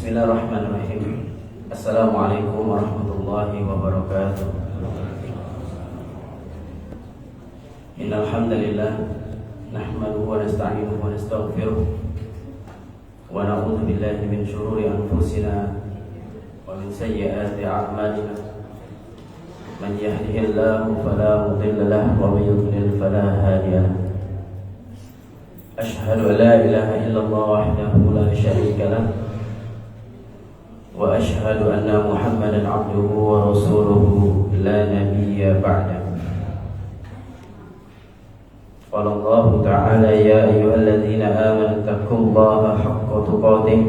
Bismillahirrahmanirrahim. Assalamualaikum warahmatullahi wabarakatuh. Innal hamdalillah nahmaduhu wa nasta'inuhu wa nastaghfiruh wa na'udzu billahi min shururi anfusina wa min sayyiati a'malina. Man yahdihillahu fala mudilla lahu wa man yudlil fala hadiya lahu. Ashhadu an la ilaha illallah wahdahu la syarika lahu wa ashhadu anna Muhammadan abduhu wa rasuluhu la nabiyya ba'dahu. Qala Allah ta'ala ya ayyuhalladzina amanu taqullaha haqqa tuqatih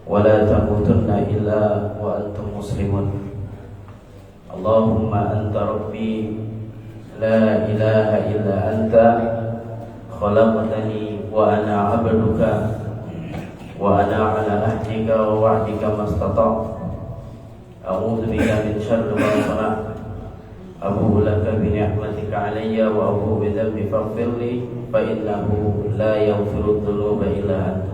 wa la tamutunna illa wa antum muslimun. Allahumma anta rabbi la ilaha illa anta khalaqtani wa ana 'abduka wa ana 'ala ahdika wa wa'dika mastata'tu. A'udzu bika min syarri ma sana'tu. Abu'u laka bi ni'matika 'alayya wa abu'u bi dhanbi faghfir li fa innahu la yaghfiru dhunuba illa anta.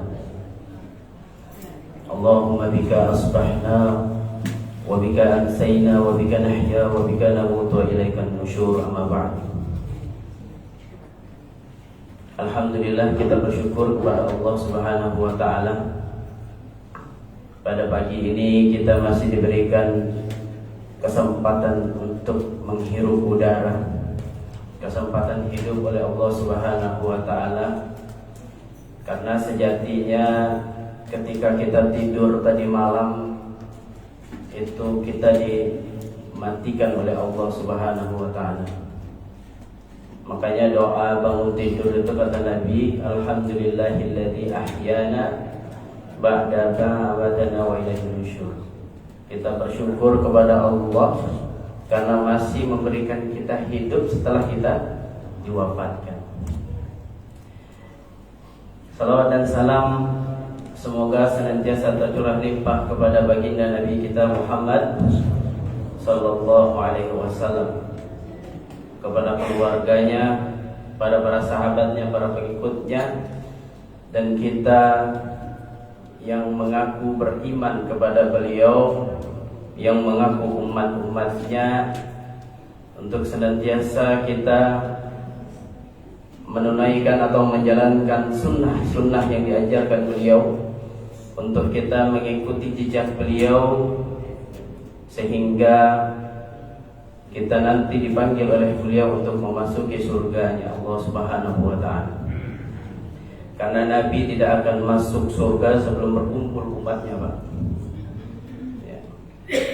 Allahumma bika asbahna wa bika amsayna wa bika nahya wa bika namutu wa ilaika an-nusyur, amma ba'd. Alhamdulillah, kita bersyukur kepada Allah Subhanahu wa ta'ala. Pada pagi ini kita masih diberikan kesempatan untuk menghirup udara, kesempatan hidup oleh Allah Subhanahu wa ta'ala. Karena sejatinya ketika kita tidur tadi malam itu kita dimatikan oleh Allah Subhanahu wa ta'ala. Makanya doa bangun tidur itu kata Nabi, alhamdulillahilladzi ahyana ba'da ta'awadana wa ilaihi nusyur. Kita bersyukur kepada Allah karena masih memberikan kita hidup setelah kita diwafatkan. Salawat dan salam semoga senantiasa tercurah limpah kepada baginda Nabi kita Muhammad sallallahu alaihi wasallam, kepada keluarganya, pada para sahabatnya, para pengikutnya, dan kita yang mengaku beriman kepada beliau, yang mengaku umat-umatnya, untuk senantiasa kita menunaikan atau menjalankan sunnah-sunnah yang diajarkan beliau, untuk kita mengikuti jejak beliau sehingga kita nanti dipanggil oleh beliau untuk memasuki surganya Allah Subhanahu wa ta'ala. Karena Nabi tidak akan masuk surga sebelum berkumpul umatnya, Pak. Ya.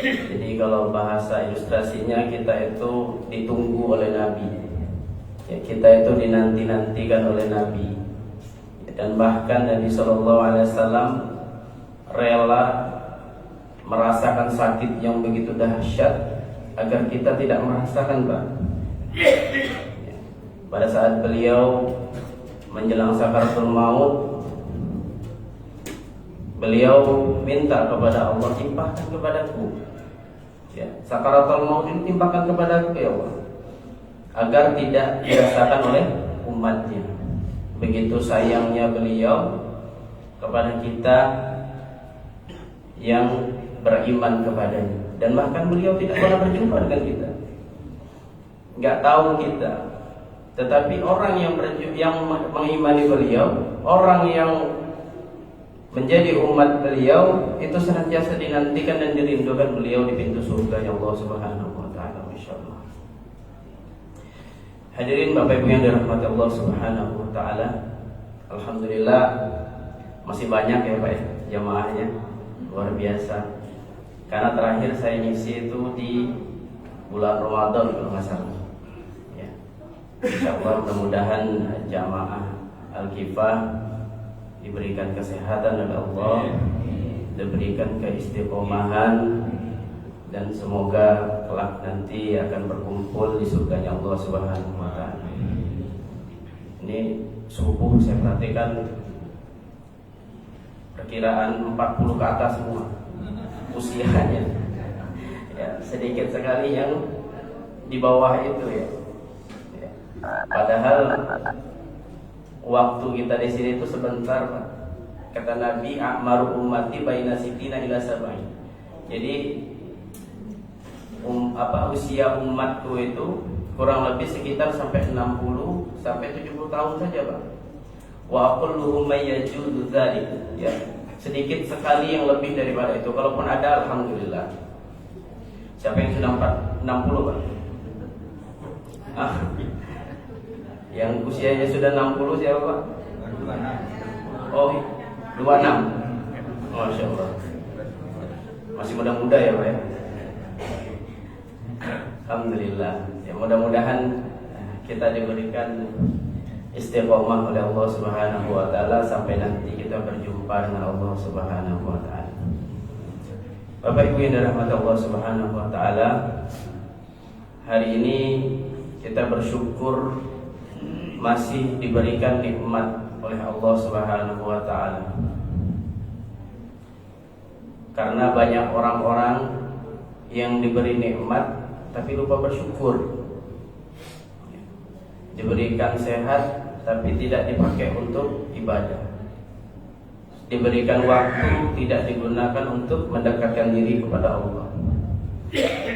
Jadi kalau bahasa ilustrasinya, kita itu ditunggu oleh Nabi, ya, kita itu dinanti-nantikan oleh Nabi. Dan bahkan Nabi SAW rela merasakan sakit yang begitu dahsyat agar kita tidak merasakan, Pak. Pada saat beliau menjelang sakaratul maut, beliau minta kepada Allah, timpakan kepadaku, ya, sakaratul maut ini timpakan kepadaku ya Allah, agar tidak dirasakan oleh umatnya. Begitu sayangnya beliau kepada kita yang beriman kepadanya. Dan bahkan beliau tidak pernah berjumpa dengan kita, nggak tahu kita. Tetapi orang yang mengimani beliau, orang yang menjadi umat beliau, itu senantiasa dinantikan dan dirindukan beliau di pintu surga yang Allah Subhanahu wa ta'ala, insyaallah. Hadirin Bapak Ibu yang dirahmati Allah Subhanahu wa ta'ala, alhamdulillah masih banyak ya Pak ya, jamaahnya luar biasa. Karena terakhir saya ngisi itu di bulan Ramadan kalau nggak salah. Ya. Insyaallah mudah-mudahan jamaah Al-Kifah diberikan kesehatan oleh Allah, diberikan keistiqomahan, dan semoga kelak nanti akan berkumpul di surganya Allah Subhanahu wa ta'ala. Ini subuh saya perhatikan perkiraan 40 ke atas semua usianya, ya, sedikit sekali yang di bawah itu ya. Padahal waktu kita di sini itu sebentar, Pak. kata Nabi, a'maru ummati baina sittina ila sab'in. Jadi usia umatku itu kurang lebih sekitar sampai 60 sampai 70 tahun saja, Pak. Wa aqulluhum may yajudu dzalik, ya. Sedikit sekali yang lebih daripada itu. Kalaupun ada, alhamdulillah. Siapa yang sudah 60, Pak? Yang usianya sudah 60 siapa, Pak? 26. Oh, 26. Masya Allah. Masih muda-muda ya, Pak ya? Alhamdulillah. Ya, mudah-mudahan kita diberikan istiqomah oleh Allah Subhanahu wa taala sampai nanti kita berjumpa dengan Allah Subhanahu wa taala. Bapak Ibu yang dirahmati Allah Subhanahu wa taala, hari ini kita bersyukur masih diberikan nikmat oleh Allah Subhanahu wa taala. Karena banyak orang-orang yang diberi nikmat tapi lupa bersyukur. Diberikan sehat tapi tidak dipakai untuk ibadah. Diberikan waktu tidak digunakan untuk mendekatkan diri kepada Allah.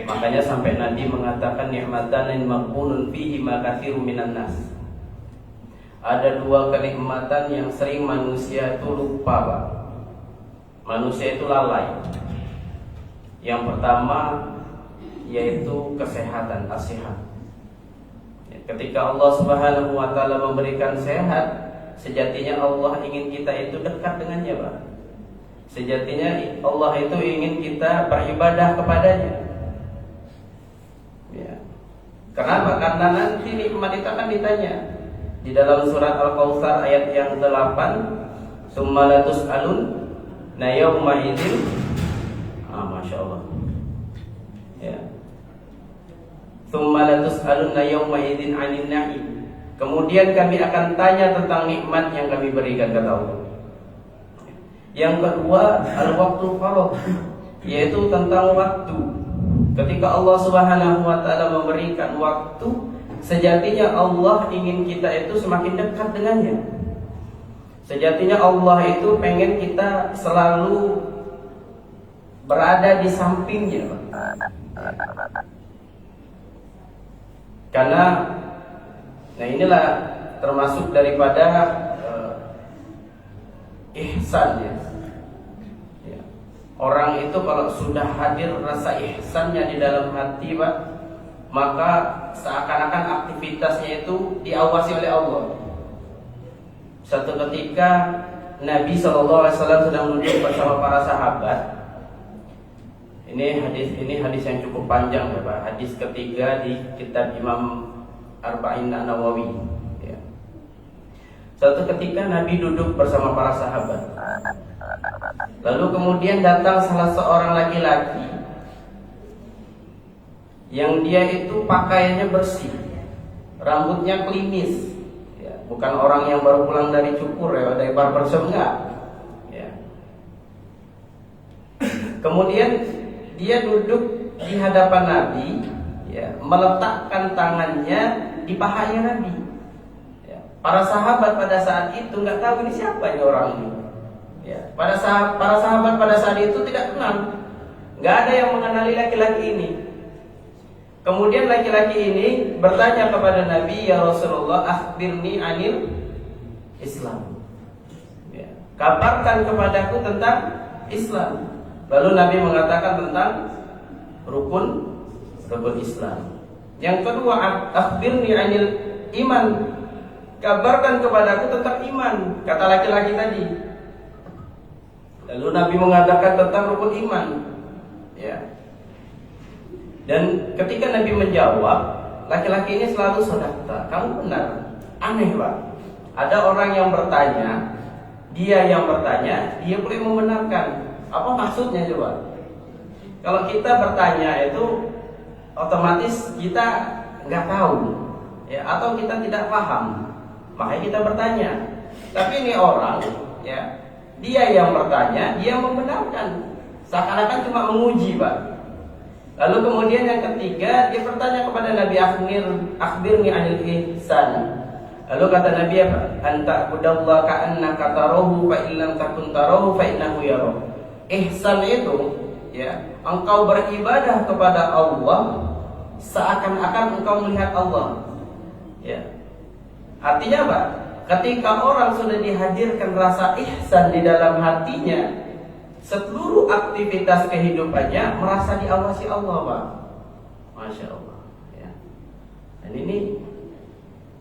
Makanya sampai Nabi mengatakan nikmatan maqbulun fihi ma katsirun minan nas. Ada dua kenikmatan yang sering manusia itu lupa, Pak. Manusia itu lalai. Yang pertama yaitu kesehatan, as-sihat. Ketika Allah Subhanahu wa taala memberikan sehat, sejatinya Allah ingin kita itu dekat dengannya, Pak. Sejatinya Allah itu ingin kita beribadah kepadanya. Ya. Kenapa? Karena nanti nikmat itu akan ditanya. Di dalam surat Al-Kautsar ayat yang 8, "Tsumma la tus'alun na yauma idzin." Masya Allah. Ya. "Tsumma la tus'alunna yauma idzin 'anil na'im." Kemudian kami akan tanya tentang nikmat yang kami berikan, kata Allah. Yang kedua, al-waqtul faragh, yaitu tentang waktu. Ketika Allah Subhanahu wa taala memberikan waktu, sejatinya Allah ingin kita itu semakin dekat dengannya. Sejatinya Allah itu pengen kita selalu berada di sampingnya, Pak. Karena inilah termasuk daripada ihsan, ya. Orang itu kalau sudah hadir rasa ihsannya di dalam hati, Pak, maka seakan-akan aktivitasnya itu diawasi oleh Allah. Suatu ketika Nabi SAW sedang duduk bersama para sahabat. Ini hadis yang cukup panjang, ya, Pak. Hadis ketiga di kitab Imam Arba'in An-Nawawi, ya. Suatu ketika Nabi duduk bersama para sahabat. Lalu kemudian datang salah seorang laki-laki yang dia itu pakaiannya bersih, rambutnya klimis, ya. Bukan orang yang baru pulang dari cukur, ya, dari barbershop, enggak, ya. Kemudian dia duduk di hadapan Nabi, ya, meletakkan tangannya di pahanya Nabi. Ya. Para sahabat pada saat itu nggak tahu ini siapa ini orang ini. Ya. Para sahabat pada saat itu tidak kenal, nggak ada yang mengenali laki-laki ini. Kemudian laki-laki ini bertanya kepada Nabi, "Ya Rasulullah, akhbirni anil Islam." Ya. Kabarkan kepadaku tentang Islam. Lalu Nabi mengatakan tentang rukun Islam. Yang kedua, akhbirni anil iman. Kabarkan kepadaku tentang iman, kata laki-laki tadi. Lalu Nabi mengatakan tentang rukun iman, ya. Dan ketika Nabi menjawab, laki-laki ini selalu sodakta. Kamu benar. Aneh, Pak. Ada orang yang bertanya, dia boleh membenarkan. Apa maksudnya coba? Kalau kita bertanya itu otomatis kita nggak tahu, ya, atau kita tidak paham, makanya kita bertanya. Tapi ini orang, ya, dia yang bertanya, dia membenarkan, seakan-akan cuma menguji, Pak. Lalu kemudian yang ketiga, dia bertanya kepada Nabi, akhbirni anil ihsan. Lalu kata Nabi apa? Anta budallah ka'annaka tarahu fa illam takun tarahu fa innahu yarah. Ihsan itu ya, engkau beribadah kepada Allah seakan-akan engkau melihat Allah. Ya. Artinya apa? Ketika orang sudah dihadirkan rasa ihsan di dalam hatinya, seluruh aktivitas kehidupannya merasa diawasi Allah, Pak. Masya Allah. Ya. Dan ini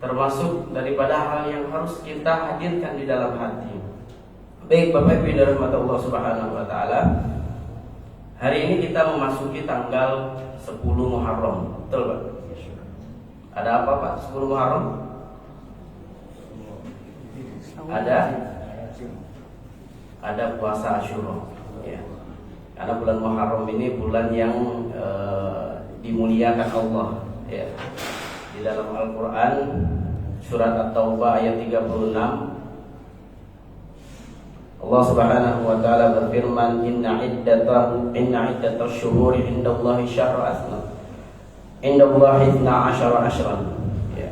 termasuk daripada hal yang harus kita hadirkan di dalam hati. Baik Bapak Ibu rahmat Allah Subhanahu wa taala. Hari ini kita memasuki tanggal 10 Muharram. Betul, Pak? Ada apa, Pak? 10 Muharram? Ada puasa Asyura. Ya. Karena bulan Muharram ini bulan yang dimuliakan Allah, ya. Di dalam Al-Quran surat At-Taubah ayat 36 Allah Subhanahu wa taala berfirman, inna iddatash syuhuri indallahi syahra asna indallahi 12 ashran. Ya.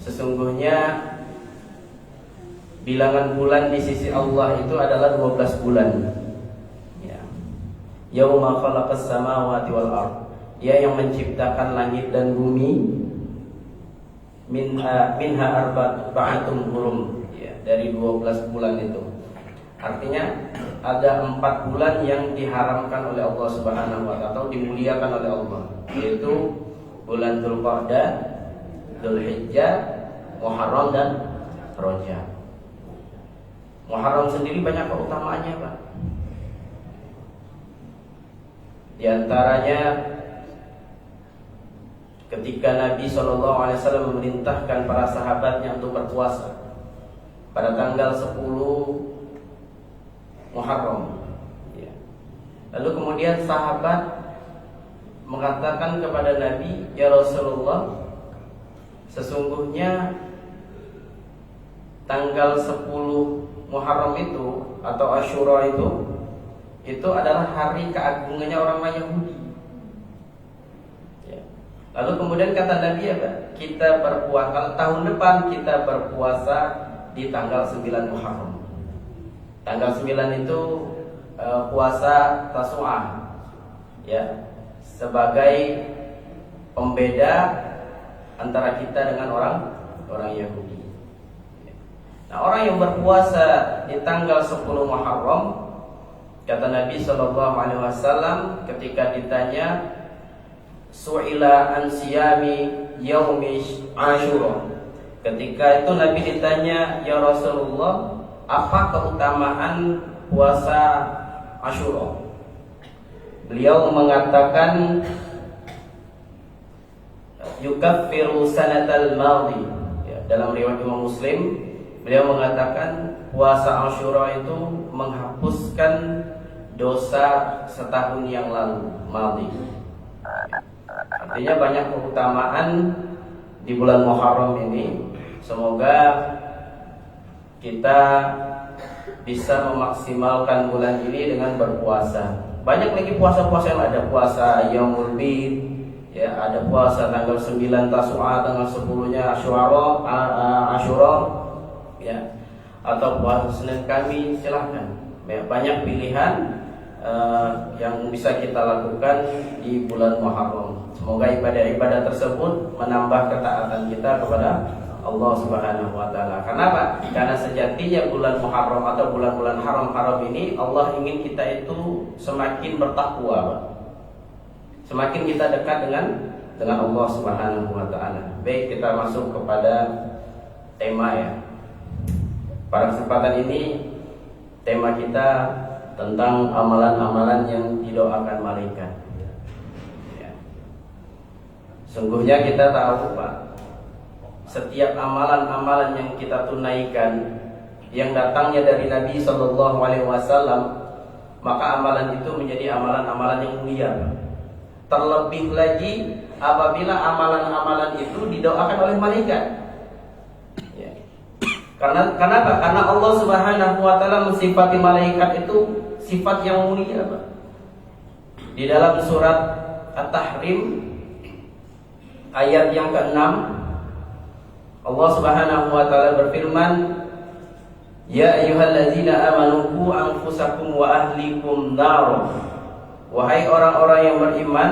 Sesungguhnya bilangan bulan di sisi Allah itu adalah 12 bulan. Ya. Yauma khalaqas samawati wal ardh. Dia yang menciptakan langit dan bumi. Minha arba'atun hurum, ya, dari 12 bulan itu. Artinya ada 4 bulan yang diharamkan oleh Allah Subhanahu wa taala atau dimuliakan oleh Allah, yaitu bulan Dzulqa'dah, Dzulhijjah, Muharram dan Rajab. Muharram sendiri banyak keutamaannya, Pak. Di antaranya ketika Nabi SAW memerintahkan para sahabatnya untuk berpuasa pada tanggal 10 Muharram, ya. Lalu kemudian sahabat mengatakan kepada Nabi, ya Rasulullah, sesungguhnya tanggal 10 Muharram itu atau Asyura itu adalah hari keagungannya orang Yahudi. Lalu kemudian kata Nabi apa? Kita berpuasa tahun depan, kita berpuasa di tanggal 9 Muharram. Tanggal 9 itu puasa Tasu'ah, ya, sebagai pembeda antara kita dengan orang Yahudi. Nah, orang yang berpuasa di tanggal 10 Muharram, kata Nabi SAW ketika ditanya, su'ila an siyami yaumi Asyura. Ketika itu Nabi ditanya, ya Rasulullah, apa keutamaan puasa Asyura? Beliau mengatakan, yukaffiru sanatal madhi. Ya, dalam riwayat Imam Muslim, beliau mengatakan puasa Asyura itu menghapuskan dosa setahun yang lalu, madhi. Artinya banyak keutamaan di bulan Muharram ini. Semoga kita bisa memaksimalkan bulan ini dengan berpuasa. Banyak lagi puasa-puasa yang ada, puasa Yaumul Bid, ya, ada puasa tanggal 9 Tasu'ah, tanggal 10-nya Asyura, ya, atau puasa Senin Kamis, silahkan. Banyak pilihan yang bisa kita lakukan di bulan Muharram. Semoga ibadah-ibadah tersebut menambah ketaatan kita kepada Allah Subhanahu wa taala. Kenapa? Karena sejatinya bulan Muharram atau bulan-bulan haram-haram ini Allah ingin kita itu semakin bertakwa, Pak. Semakin kita dekat dengan Allah Subhanahu wa taala. Baik, kita masuk kepada tema, ya. Pada kesempatan ini tema kita tentang amalan-amalan yang didoakan malaikat. Ya. Sungguhnya kita tahu, Pak, setiap amalan-amalan yang kita tunaikan yang datangnya dari Nabi SAW, maka amalan itu menjadi amalan-amalan yang mulia, Pak. Terlebih lagi apabila amalan-amalan itu didoakan oleh malaikat. Ya. Kenapa? Karena Allah Subhanahu wa taala mensifati malaikat itu sifat yang mulia, Pak. Di dalam surat At-Tahrim ayat yang ke-6, Allah Subhanahu wa taala berfirman, "Ya ayyuhalladzina amanu qu anfusakum wa ahlikum nar." Wahai orang-orang yang beriman,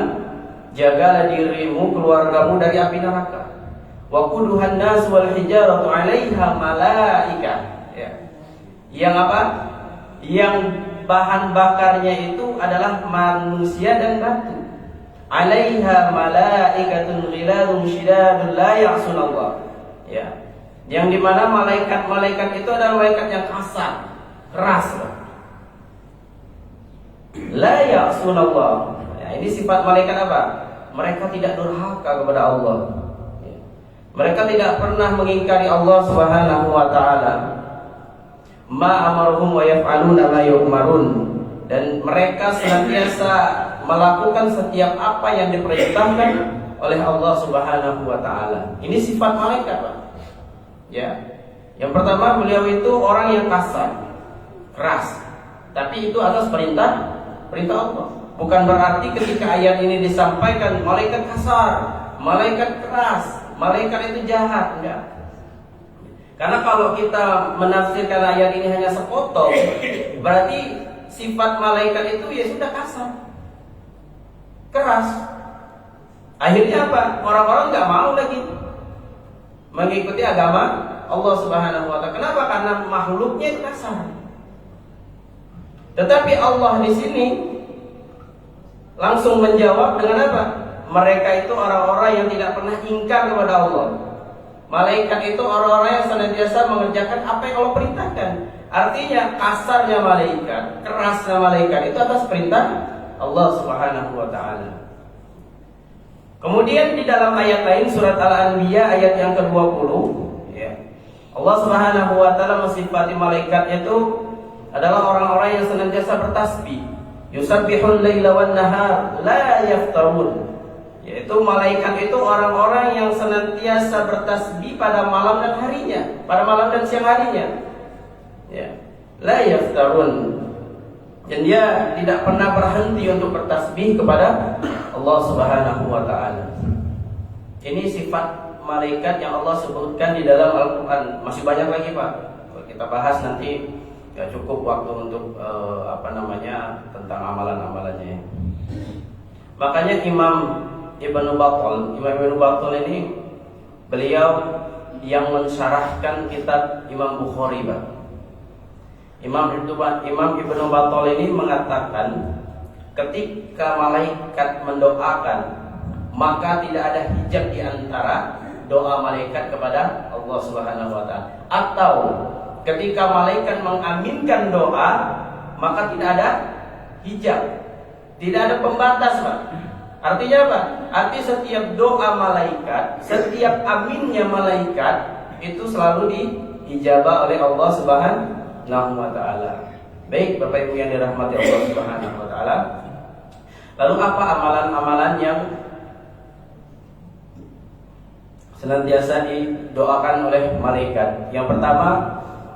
jagalah dirimu, keluargamu dari api neraka. Wa quduhan nas wal hijaratu 'alaiha malaika. Ya. Yang apa? Yang bahan bakarnya itu adalah manusia dan batu. 'Alaiha malaikatun ghiladun shidadun la ya'sunallah. Ya. Yang dimana malaikat-malaikat itu adalah malaikat yang kasar, keras. La ya'sunallah. Ya, ini sifat malaikat apa? Mereka tidak durhaka kepada Allah. Ya. Mereka tidak pernah mengingkari Allah Subhanahu wa taala. Ma amaruhum wa yaf'aluna ma yu'marun. Dan mereka senantiasa melakukan setiap apa yang diperintahkan oleh Allah Subhanahu wa taala. Ini sifat malaikat, Pak. Ya. Yang pertama, beliau itu orang yang kasar, keras. Tapi itu atas perintah Allah. Bukan berarti ketika ayat ini disampaikan malaikat kasar, malaikat keras, malaikat itu jahat, enggak. Karena kalau kita menafsirkan ayat ini hanya sepotong, berarti sifat malaikat itu ya sudah kasar, keras. Akhirnya apa? Orang-orang nggak mau lagi mengikuti agama Allah Subhanahu wa taala. Kenapa? Karena makhluknya itu kasar. Tetapi Allah di sini langsung menjawab dengan apa? Mereka itu orang-orang yang tidak pernah ingkar kepada Allah. Malaikat itu orang-orang yang senantiasa mengerjakan apa yang Allah perintahkan. Artinya kasarnya malaikat, kerasnya malaikat itu atas perintah Allah Subhanahu wa taala. Kemudian di dalam ayat lain surat Al-Anbiya ayat yang ke-20, ya. Allah Subhanahu wa taala mensifati malaikat itu adalah orang-orang yang senantiasa bertasbih. Yusabbihul laila wan nahar la yaftarun. Yaitu malaikat itu orang-orang yang senantiasa bertasbih pada malam dan harinya, pada malam dan siang harinya. Ya. La yaftarun. Dan dia tidak pernah berhenti untuk bertasbih kepada Allah Subhanahu wa taala. Ini sifat malaikat yang Allah sebutkan di dalam Al-Qur'an. Masih banyak lagi, Pak. Kalau kita bahas nanti gak cukup waktu untuk tentang amalan-amalannya. Makanya Imam Ibnu Battal ini beliau yang mensyarahkan kitab Imam Bukhari, Pak. Imam Ibnu Battal ini mengatakan ketika malaikat mendoakan, maka tidak ada hijab di antara doa malaikat kepada Allah Subhanahu wa taala. Atau ketika malaikat mengaminkan doa, maka tidak ada hijab, tidak ada pembatas, Pak. Artinya apa? Arti setiap doa malaikat, setiap aminnya malaikat itu selalu diijabah oleh Allah Subhanahu wa taala. Baik, Bapak Ibu yang dirahmati Allah Subhanahu wa taala. Lalu apa amalan-amalan yang senantiasa didoakan oleh malaikat? Yang pertama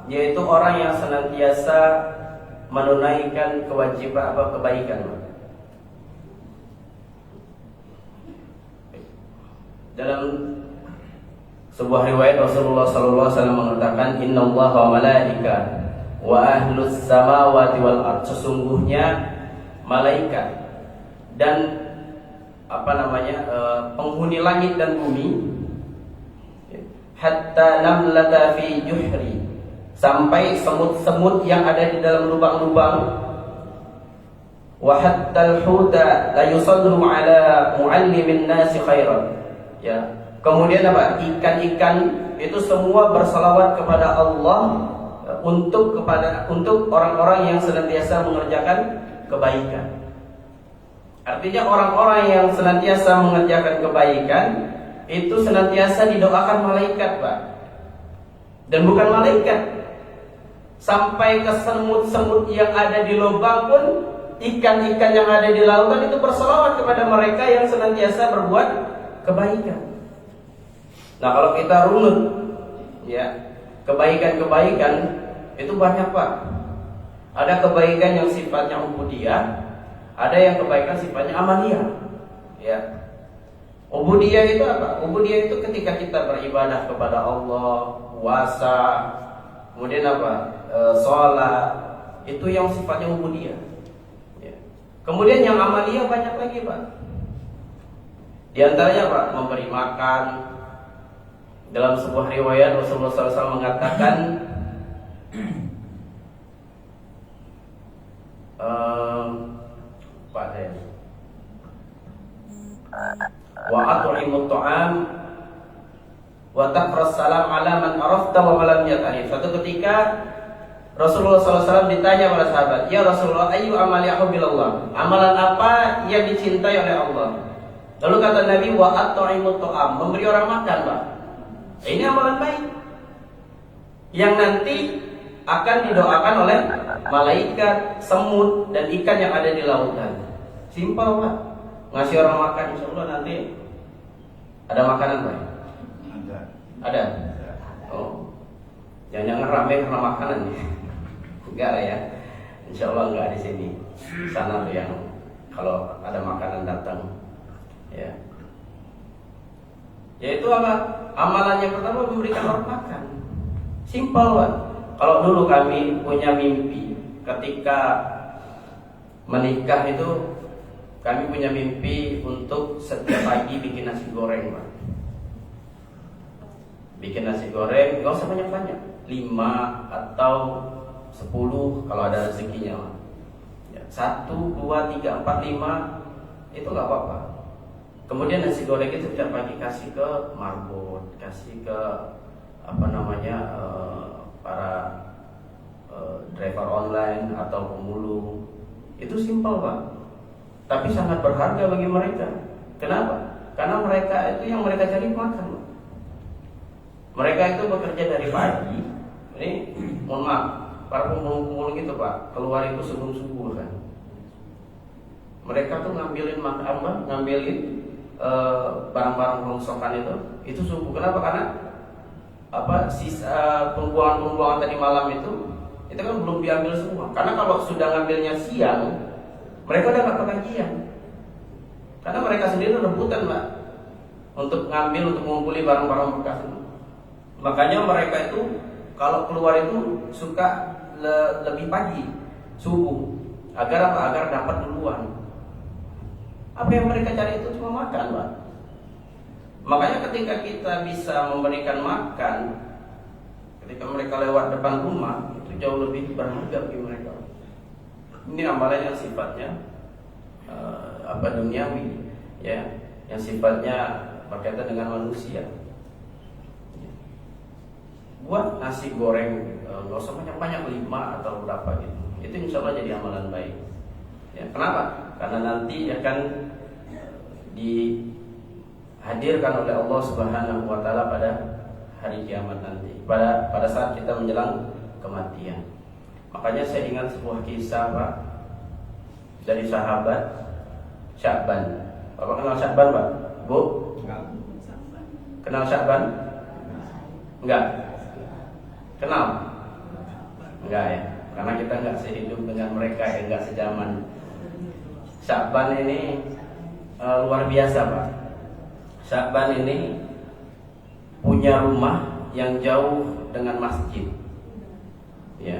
yaitu orang yang senantiasa menunaikan kewajiban kebaikan. Dalam sebuah riwayat Rasulullah sallallahu alaihi wasallam mengatakan, "Innallaha wa malaikatahu wa ahlus samawati wal ardh." Sesungguhnya malaikat dan penghuni langit dan bumi, hatta namlata fi juhri, sampai semut-semut yang ada di dalam lubang-lubang, wa hatta al-huta la yusallu ala muallimin nasi khairan. Ya. Kemudian apa? Ikan-ikan itu semua bersalawat kepada Allah untuk orang-orang yang senantiasa mengerjakan kebaikan. Artinya orang-orang yang senantiasa mengerjakan kebaikan itu senantiasa didoakan malaikat, Pak. Dan bukan malaikat, sampai ke semut-semut yang ada di lubang pun, ikan-ikan yang ada di lautan itu berselawat kepada mereka yang senantiasa berbuat kebaikan. Nah, kalau kita runut, ya, kebaikan-kebaikan itu banyak, Pak. Ada kebaikan yang sifatnya ubudiyah, ada yang kebaikan sifatnya amaliyah, ya. Ubudiyah itu apa? Ubudiyah itu ketika kita beribadah kepada Allah, puasa, kemudian apa? Sholat, itu yang sifatnya ubudiyah. Ya. Kemudian yang amaliyah banyak lagi, Pak. Di antaranya Pak, memberi makan. Dalam sebuah riwayat Rasulullah SAW mengatakan, Pak saya, wa at'imut ta'am wa taqras salam ala man arafta wa man lam ya'rif. Suatu ketika Rasulullah SAW ditanya pada sahabat, "Ya Rasulullah, ayu amali ahabbillah?" Amalan apa yang dicintai oleh Allah? Lalu kata Nabi, wa at'imut ta'am, memberi orang makan, Pak. Ini amalan baik yang nanti akan didoakan oleh malaikat, semut, dan ikan yang ada di lautan. Simpel, Pak. Ngasih orang makan, insya Allah nanti ada makanan, Pak. Ada. Oh, jangan rame karena makanan nih. Enggak lah ya. Insya Allah enggak di sini. Sana tuh yang kalau ada makanan datang. Ya. Yaitu apa? Amalan yang pertama memberikan orang makan. Simpel, Pak. Kalau dulu kami punya mimpi ketika menikah itu, kami punya mimpi untuk setiap pagi bikin nasi goreng, Pak. Bikin nasi goreng, gak usah banyak-banyak, 5 atau 10 kalau ada rezekinya, Pak. Ya, 1, 2, 3, 4, 5 itu gak apa-apa. Kemudian nasi goreng itu setiap pagi kasih ke marbot, kasih ke para driver online atau pemulung. Itu simpel, Pak, tapi sangat berharga bagi mereka. Kenapa? Karena mereka itu yang mereka cari makan, Pak. Mereka itu bekerja dari pagi. Ini mohon maaf, para pemulung itu, Pak, keluar itu sebelum subuh kan. Mereka tuh ngambilin barang-barang rongsokan itu subuh. Kenapa? Karena sisa pembuangan tadi malam itu kan belum diambil semua. Karena kalau sudah ngambilnya siang, mereka udah gak kebagian. Karena mereka sendiri rebutan, Pak, untuk ngambil, untuk mengumpuli barang-barang bekas itu. Makanya mereka itu kalau keluar itu suka lebih pagi, subuh, agar dapat duluan. Apa yang mereka cari itu cuma makan, Pak. Makanya ketika kita bisa memberikan makan ketika mereka lewat depan rumah, itu jauh lebih berharga bagi mereka. Ini amalan yang sifatnya duniawi, ya, yang sifatnya berkaitan dengan manusia. Buat nasi goreng, nggak usah banyak-banyak, 5 atau berapa gitu. Itu insya Allah jadi amalan baik. Ya, kenapa? Karena nanti akan dihadirkan oleh Allah Subhanahu wa taala pada hari kiamat nanti, pada saat kita menjelang kematian. Makanya saya ingat sebuah kisah, Pak, dari sahabat Sya'ban. Bapak kenal Sya'ban, Pak? Bu? Kenal Sya'ban? Enggak? Kenal? Enggak ya? Karena kita enggak sehidup dengan mereka, ya, enggak sejaman. Sya'ban ini luar biasa, Pak. Sya'ban ini punya rumah yang jauh dengan masjid. Ya.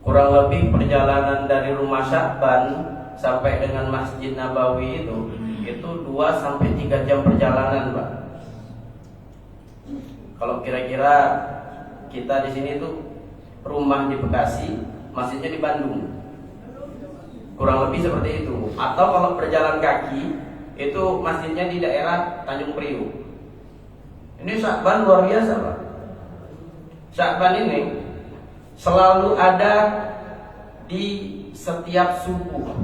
Kurang lebih perjalanan dari rumah Sya'ban sampai dengan Masjid Nabawi itu 2-3 jam perjalanan, Pak. Kalau kira-kira kita di sini tuh rumah di Bekasi, masjidnya di Bandung. Kurang lebih seperti itu. Atau kalau berjalan kaki, itu masjidnya di daerah Tanjung Priuk. Ini Sya'ban luar biasa, Pak. Sya'ban ini selalu ada di setiap subuh.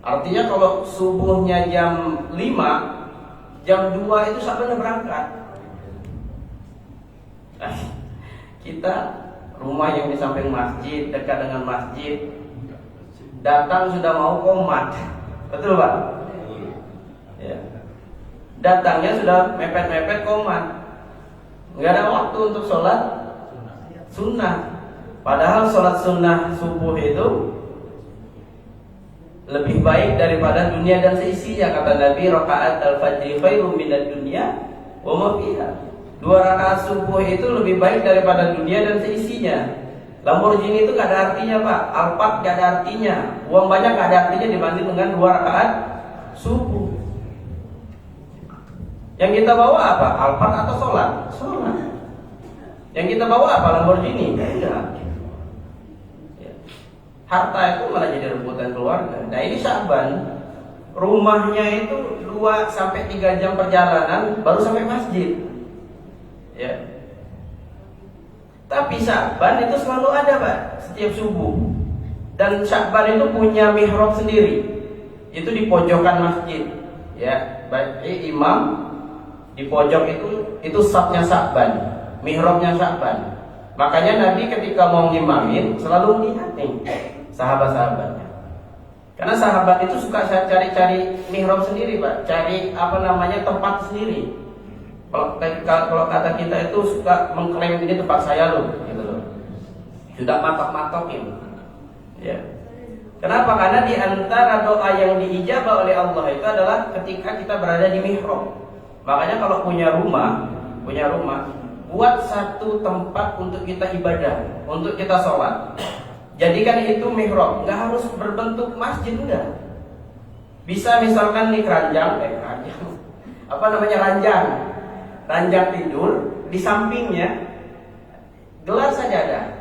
Artinya kalau subuhnya jam 5, jam 2 itu Sya'ban berangkat. Nah, kita rumah yang di samping masjid, dekat dengan masjid, datang sudah mau qomat. Betul, Pak? Ya. Datangnya sudah mepet-mepet qomat. Enggak ada waktu untuk sholat sunnah. Padahal sholat sunnah subuh itu lebih baik daripada dunia dan seisinya. Kata Nabi, rakaat al-fajri khairum minad dunya wa ma fiha. 2 rakaat subuh itu lebih baik daripada dunia dan seisinya. Lamborghini itu gak ada artinya Pak, Alphard gak ada artinya, uang banyak gak ada artinya dibanding dengan 2 rakaat subuh. Yang kita bawa apa? Alphard atau sholat? Sholat. Yang kita bawa apa? Lamborghini? Enggak. Harta itu malah jadi rebutan keluarga. Nah ini Sya'ban, rumahnya itu 2-3 jam perjalanan baru sampai masjid. Ya. Tapi Sya'ban itu selalu ada Pak, setiap subuh. Dan Sya'ban itu punya mihrab sendiri. Itu di pojokan masjid. Ya, baik imam di pojok itu safnya Sya'ban, mihrabnya Sya'ban. Makanya Nabi ketika mau ngimamin selalu melihat nih sahabat-sahabatnya. Karena sahabat itu suka cari-cari mihrab sendiri Pak, cari tempat sendiri. Kalau kata kita itu suka mengklaim ini tempat saya loh, gitu loh. Sudah matok-matokin. Ya. Kenapa? Karena di antara doa yang diijabah oleh Allah itu adalah ketika kita berada di mihrab. Makanya kalau punya rumah, buat satu tempat untuk kita ibadah, untuk kita sholat. Jadikan itu mihrab, nggak harus berbentuk masjid, enggak. Bisa misalkan nih ranjang tidur, di sampingnya gelar sajadah.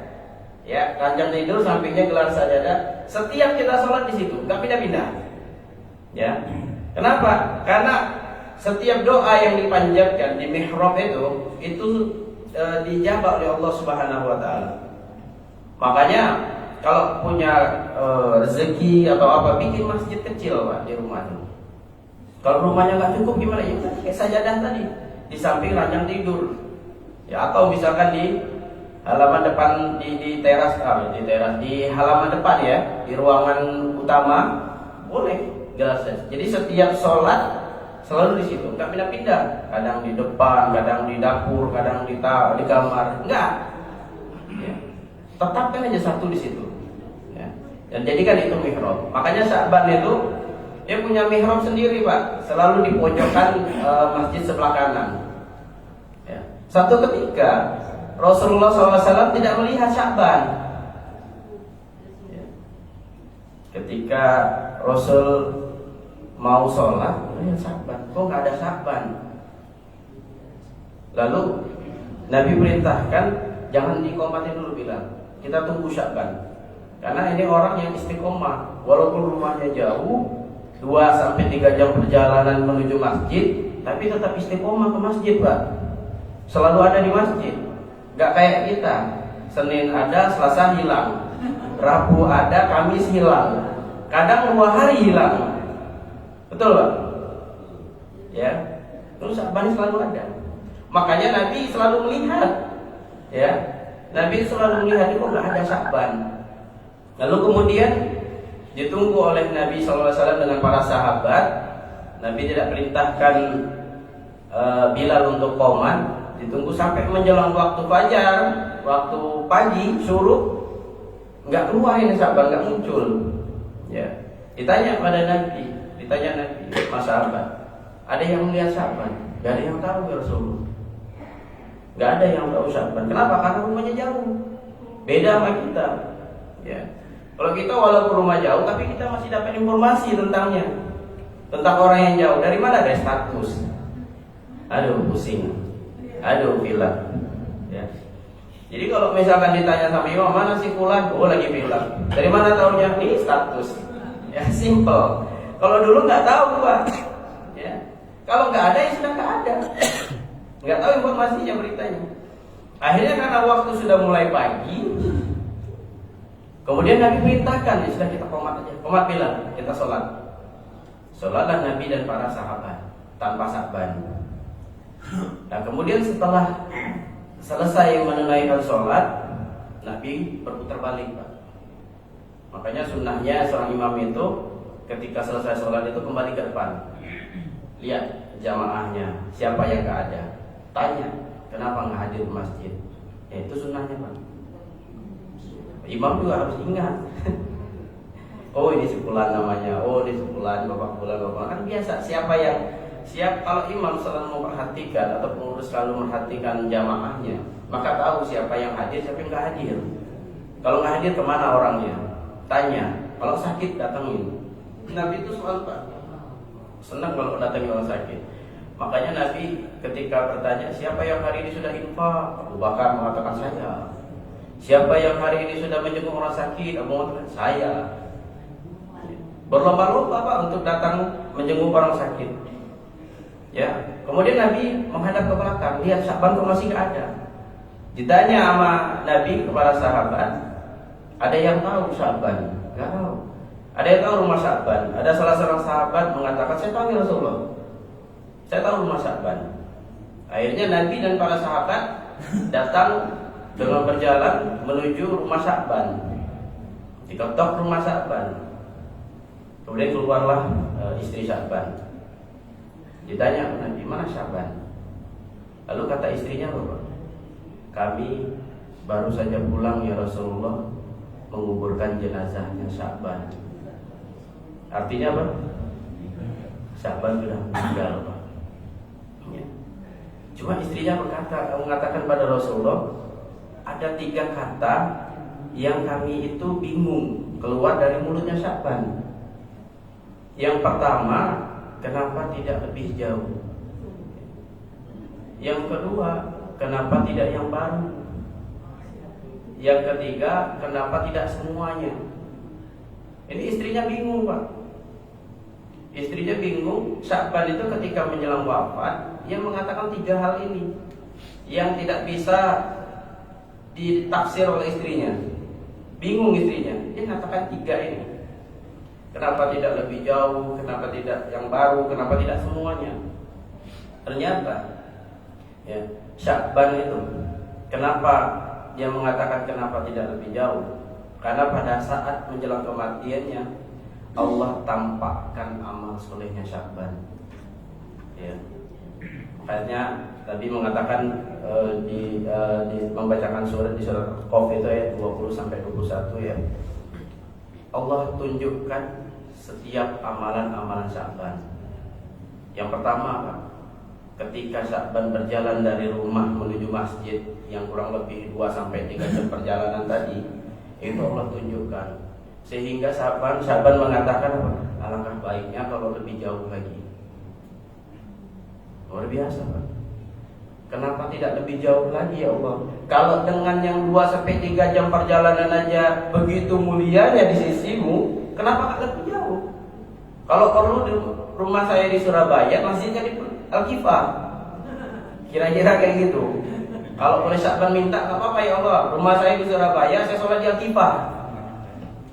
Ya, ranjang tidur sampingnya gelar sajadah. Setiap kita sholat di situ, nggak pindah-pindah. Ya, kenapa? Karena setiap doa yang dipanjatkan di mihrab itu dijabah oleh Allah Subhanahu wa taala. Makanya kalau punya rezeki atau apa, bikin masjid kecil Pak di rumah. Kalau rumahnya nggak cukup gimana? Ya kayak sajadah tadi di samping ranjang tidur. Ya, atau misalkan di halaman depan di teras, di halaman depan ya, di ruangan utama boleh gelasnya. Jadi setiap sholat selalu di situ, nggak pindah-pindah. Kadang di depan, kadang di dapur, kadang di kamar, enggak. Ya. Tetapkan aja satu di situ. Ya. Dan jadikan itu mihrab. Makanya Sya'ban itu dia punya mihrab sendiri Pak, selalu di pojokan masjid sebelah kanan. Ya. Satu ketika Rasulullah SAW tidak melihat Sya'ban. Ya. Ketika Rasul mau sholat, Sya'ban, kok nggak ada Sya'ban? Lalu Nabi perintahkan jangan dikomatin dulu, bilang kita tunggu Sya'ban. Karena ini orang yang istiqomah, walaupun rumahnya jauh 2-3 jam perjalanan menuju masjid, tapi tetap istiqomah ke masjid Pak. Selalu ada di masjid. Nggak kayak kita, Senin ada, Selasa hilang, Rabu ada, Kamis hilang, kadang 2 hari hilang. Betul Pak? Ya. Terus Sya'ban selalu ada. Makanya Nabi selalu melihat. Ya. Nabi selalu melihat kok nggak ada Sya'ban. Lalu kemudian ditunggu oleh Nabi SAW dengan para sahabat. Nabi tidak perintahkan Bilal untuk qomat, ditunggu sampai menjelang waktu fajar, waktu pagi syuruk, nggak keluar ini Sya'ban, nggak muncul. Ya. Ditanya pada Nabi, Mas sahabat, ada yang melihat Sya'ban? Gak ada yang tahu ya Rasulullah. Gak ada yang tahu Sya'ban. Kenapa? Karena rumahnya jauh. Beda sama kita. Ya. Kalau kita walaupun rumah jauh, tapi kita masih dapat informasi tentangnya, tentang orang yang jauh. Dari mana? Dari status. Aduh pusing. Aduh pilek. Ya. Jadi kalau misalkan ditanya sama imam, mana si fulan? Oh lagi pilek. Dari mana tahunya? Ini status. Ya simple. Kalau dulu nggak tahu Pak, ya. Kalau nggak ada ya sudah nggak ada, nggak tahu informasinya, beritanya. Akhirnya karena waktu sudah mulai pagi, kemudian Nabi perintahkan, ya sudah kita qomat aja, qomat bilang kita sholat. Sholatlah Nabi dan para sahabat tanpa Sya'ban. Nah kemudian setelah selesai menunaikan sholat, Nabi berputar balik Pak. Makanya sunnahnya seorang imam itu ketika selesai sholat itu kembali ke depan, lihat jamaahnya siapa yang gak ada, tanya kenapa nggak hadir ke masjid. Ya, itu sunnahnya Pak. Imam juga harus ingat. Oh ini si fulan namanya, oh ini si fulan, bapak fulan, kan biasa. Kalau imam selalu memperhatikan atau pengurus selalu memperhatikan jamaahnya, maka tahu siapa yang hadir, siapa yang nggak hadir. Kalau nggak hadir kemana orangnya? Tanya. Kalau sakit datangin. Nabi itu selalu Pak senang kalau datangin orang sakit. Makanya Nabi ketika bertanya siapa yang hari ini sudah infak, Abu Bakar mengatakan saya. Siapa yang hari ini sudah menjenguk orang sakit, Abu Bakar mengatakan saya. Berlomba-lomba Pak untuk datang menjenguk orang sakit. Ya, kemudian Nabi menghadap ke belakang, lihat Sya'ban kok masih nggak ada. Ditanya sama Nabi kepada sahabat, ada yang tahu Sya'ban? Nggak tahu. Ada yang tahu rumah Sya'ban? Ada salah seorang sahabat mengatakan, saya tahu ya Rasulullah, saya tahu rumah Sya'ban. Akhirnya Nabi dan para sahabat datang dengan berjalan menuju rumah Sya'ban. Diketok rumah Sya'ban. Kemudian keluarlah istri Sya'ban. Ditanya Nabi, mana Sya'ban? Lalu kata istrinya, Bapak, kami baru saja pulang ya Rasulullah, menguburkan jenazahnya Sya'ban. Artinya apa? Sya'ban sudah meninggal Pak. Ya. Cuma istrinya mengatakan pada Rasulullah, ada 3 kata yang kami itu bingung keluar dari mulutnya Sya'ban. Yang pertama, kenapa tidak lebih jauh? Yang kedua, kenapa tidak yang baru? Yang ketiga, kenapa tidak semuanya? Ini istrinya bingung Pak. Istrinya bingung. Sya'ban itu ketika menjelang wafat, dia mengatakan 3 hal ini yang tidak bisa ditafsir oleh istrinya. Bingung istrinya. Dia mengatakan 3 ini. Kenapa tidak lebih jauh? Kenapa tidak yang baru? Kenapa tidak semuanya? Ternyata ya, Sya'ban itu kenapa dia mengatakan kenapa tidak lebih jauh? Karena pada saat menjelang kematiannya Allah tampakkan amal solehnya Sya'ban. Ya. Makanya tadi mengatakan di membacakan surat di surat Qaf itu ayat 20 sampai 21 ya. Allah tunjukkan setiap amalan-amalan Sya'ban. Yang pertama Pak, ketika Sya'ban berjalan dari rumah menuju masjid yang kurang lebih 2 sampai 3 jam perjalanan tadi, itu Allah tunjukkan. Sehingga Sya'ban mengatakan apa? Alangkah baiknya kalau lebih jauh lagi. Luar biasa Pak. Kenapa tidak lebih jauh lagi ya Allah? Kalau dengan yang 2 sampai 3 jam perjalanan aja begitu mulianya di sisimu, kenapa tidak lebih jauh? Kalau perlu di rumah saya di Surabaya, masjidnya di Al-Kifah. Kira-kira kayak gitu. Kalau boleh Sya'ban minta, nggak apa-apa ya Allah, rumah saya di Surabaya, saya sholat di Al-Kifah.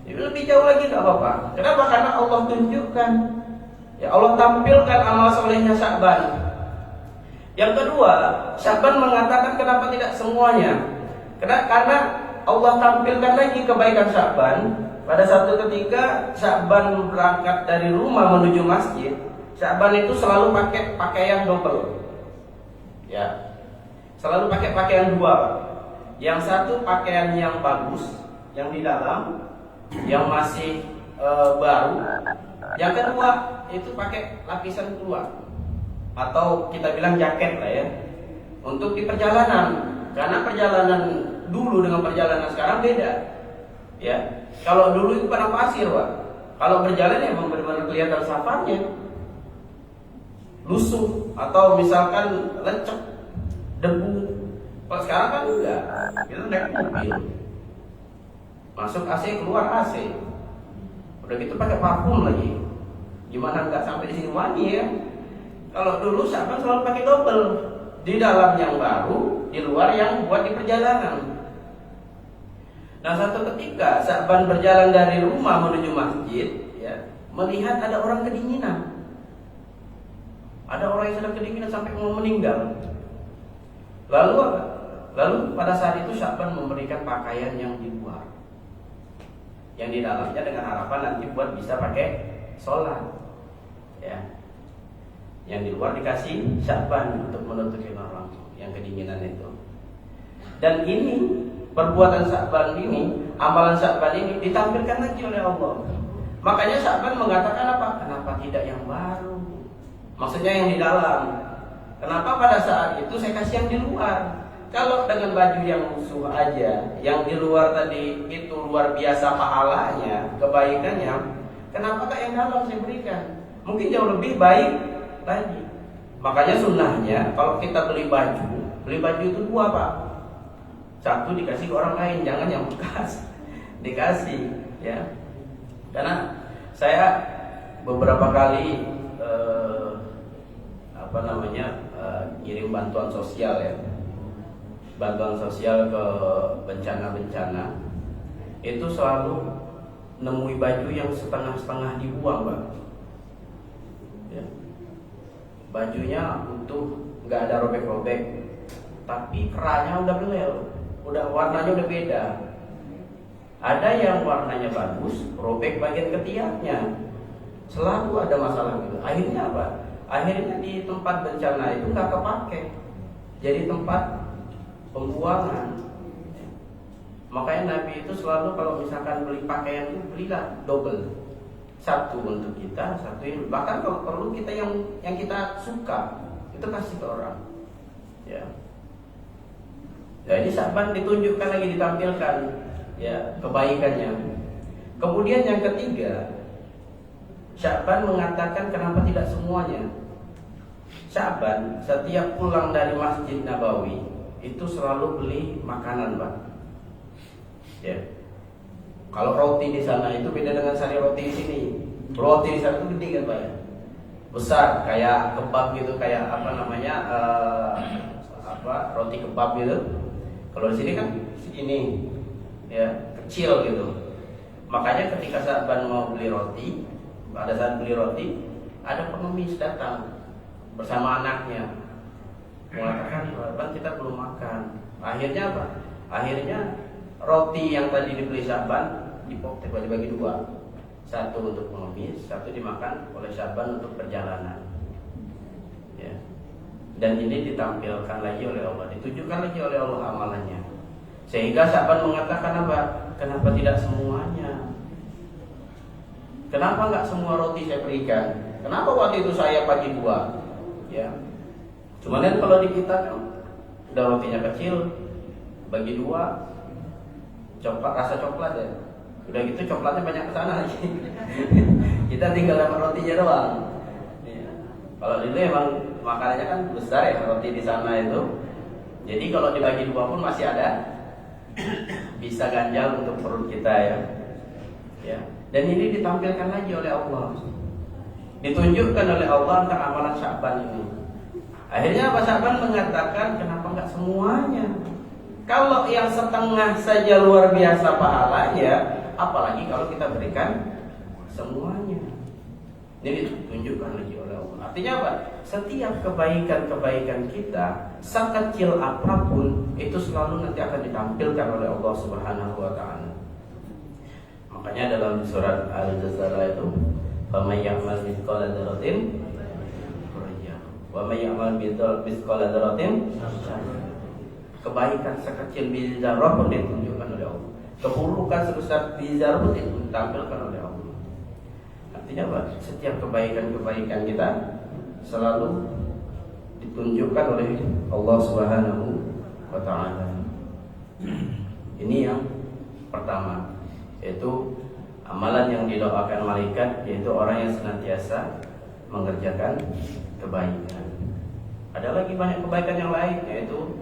Jadi lebih jauh lagi nggak apa-apa. Kenapa? Karena Allah tunjukkan. Ya Allah tampilkan amal solehnya Sya'ban. Yang kedua, Sya'ban mengatakan kenapa tidak semuanya? Karena Allah tampilkan lagi kebaikan Sya'ban. Pada satu ketika Sya'ban berangkat dari rumah menuju masjid, Sya'ban itu selalu pakai pakaian double. Ya. Selalu pakai pakaian 2. Yang satu pakaian yang bagus, yang di dalam, yang masih baru. Yang kedua itu pakai lapisan keluar, atau kita bilang jaket lah ya, untuk di perjalanan. Karena perjalanan dulu dengan perjalanan sekarang beda. Ya, kalau dulu itu padang pasir Pak. Kalau berjalan ya memang benar-benar kelihatan safarnya, lusuh atau misalkan lecek, debu. Kalau sekarang kan enggak, kita naik mobil, masuk AC keluar AC, udah gitu pakai parfum lagi. Gimana nggak sampai di sini wangi ya? Kalau dulu Sya'ban selalu pakai double, di dalam yang baru, di luar yang buat di perjalanan. Nah satu ketika Sya'ban berjalan dari rumah menuju masjid, ya, melihat ada orang kedinginan. Ada orang yang sedang kedinginan sampai mau meninggal. Lalu apa? Lalu pada saat itu Sya'ban memberikan pakaian yang di luar, yang di dalamnya dengan harapan nanti buat bisa pakai sholat. Ya. Yang di luar dikasih Sya'ban untuk menutupi orang yang kedinginan itu. Dan ini perbuatan Sya'ban ini, amalan Sya'ban ini ditampilkan lagi oleh Allah. Makanya Sya'ban mengatakan apa? Kenapa tidak yang baru? Maksudnya yang di dalam. Kenapa pada saat itu saya kasih yang di luar? Kalau dengan baju yang musuh aja, yang di luar tadi itu luar biasa pahalanya, kebaikannya, kenapa gak yang dalam saya berikan? Mungkin jauh lebih baik lagi. Makanya sunnahnya kalau kita beli baju itu dua Pak. Satu dikasih ke orang lain, jangan yang bekas dikasih, ya. Karena saya beberapa kali ngirim bantuan sosial ya, bantuan sosial ke bencana-bencana, itu selalu nemui baju yang setengah-setengah dibuang Pak. Ya. Bajunya utuh, nggak ada robek-robek, tapi kerahnya udah belel, udah warnanya udah beda. Ada yang warnanya bagus, robek bagian ketiaknya. Selalu ada masalah gitu. Akhirnya apa? Akhirnya di tempat bencana itu nggak kepake, jadi tempat pembuangan. Makanya Nabi itu selalu kalau misalkan beli pakaian itu belilah double, satu untuk kita, satu ini. Bahkan kalau perlu kita yang kita suka itu kasih ke orang. Ya. Jadi Sya'ban ditunjukkan lagi, ditampilkan ya kebaikannya. Kemudian yang ketiga, Sya'ban mengatakan kenapa tidak semuanya. Sya'ban setiap pulang dari Masjid Nabawi itu selalu beli makanan Pak. Ya. Kalau roti di sana itu beda dengan sari roti di sini. Roti di sana itu gede kan Pak ya, besar kayak kebab gitu, kayak roti kebab gitu. Kalau di sini kan segini, ya kecil gitu. Makanya ketika Sya'ban mau beli roti, pada saat beli roti ada pengemis datang bersama anaknya mengatakan, Sya'ban kita belum makan. Akhirnya apa? Akhirnya roti yang tadi dibeli Sya'ban dibagi dua, satu untuk pengemis, satu dimakan oleh Sya'ban untuk perjalanan. Ya. Dan ini ditampilkan lagi oleh Allah, ditunjukkan lagi oleh Allah amalannya. Sehingga Sya'ban mengatakan apa? Kenapa tidak semuanya? Kenapa nggak semua roti saya berikan? Kenapa waktu itu saya bagi dua? Ya. Cuman kan kalau di kita kan udah rotinya kecil, bagi dua, coklat, rasa coklat ya. Udah gitu coklatnya banyak kesana lagi. Kita tinggal dapat rotinya doang. Ya. Kalau dulu emang makanannya kan besar ya roti di sana itu. Jadi kalau dibagi dua pun masih ada, bisa ganjal untuk perut kita ya. Ya. Dan ini ditampilkan lagi oleh Allah, ditunjukkan oleh Allah tentang amalan Sya'ban ini. Akhirnya apa? Sya'ban mengatakan kenapa enggak semuanya? Kalau yang setengah saja luar biasa pahalanya, apalagi kalau kita berikan semuanya. Ini ditunjukkan lagi oleh Allah. Artinya apa? Setiap kebaikan-kebaikan kita, sekecil apapun, itu selalu nanti akan ditampilkan oleh Allah Subhanahu wa taala. Makanya dalam surat Al-Jazarah itu, "Faman ya'mal mithqala dzarratin khairan wa man ya'mal mithqala dzarratin syarran." Kebaikan sekecil biji zarrah pun ditunjukkan oleh Allah. Keburukan sebesar biji zarrah pun ditampilkan oleh Allah. Artinya apa? Setiap kebaikan-kebaikan kita selalu ditunjukkan oleh Allah Subhanahu wa taala. Ini yang pertama, yaitu amalan yang didoakan malaikat, yaitu orang yang senantiasa mengerjakan kebaikan. Ada lagi banyak kebaikan yang lain, yaitu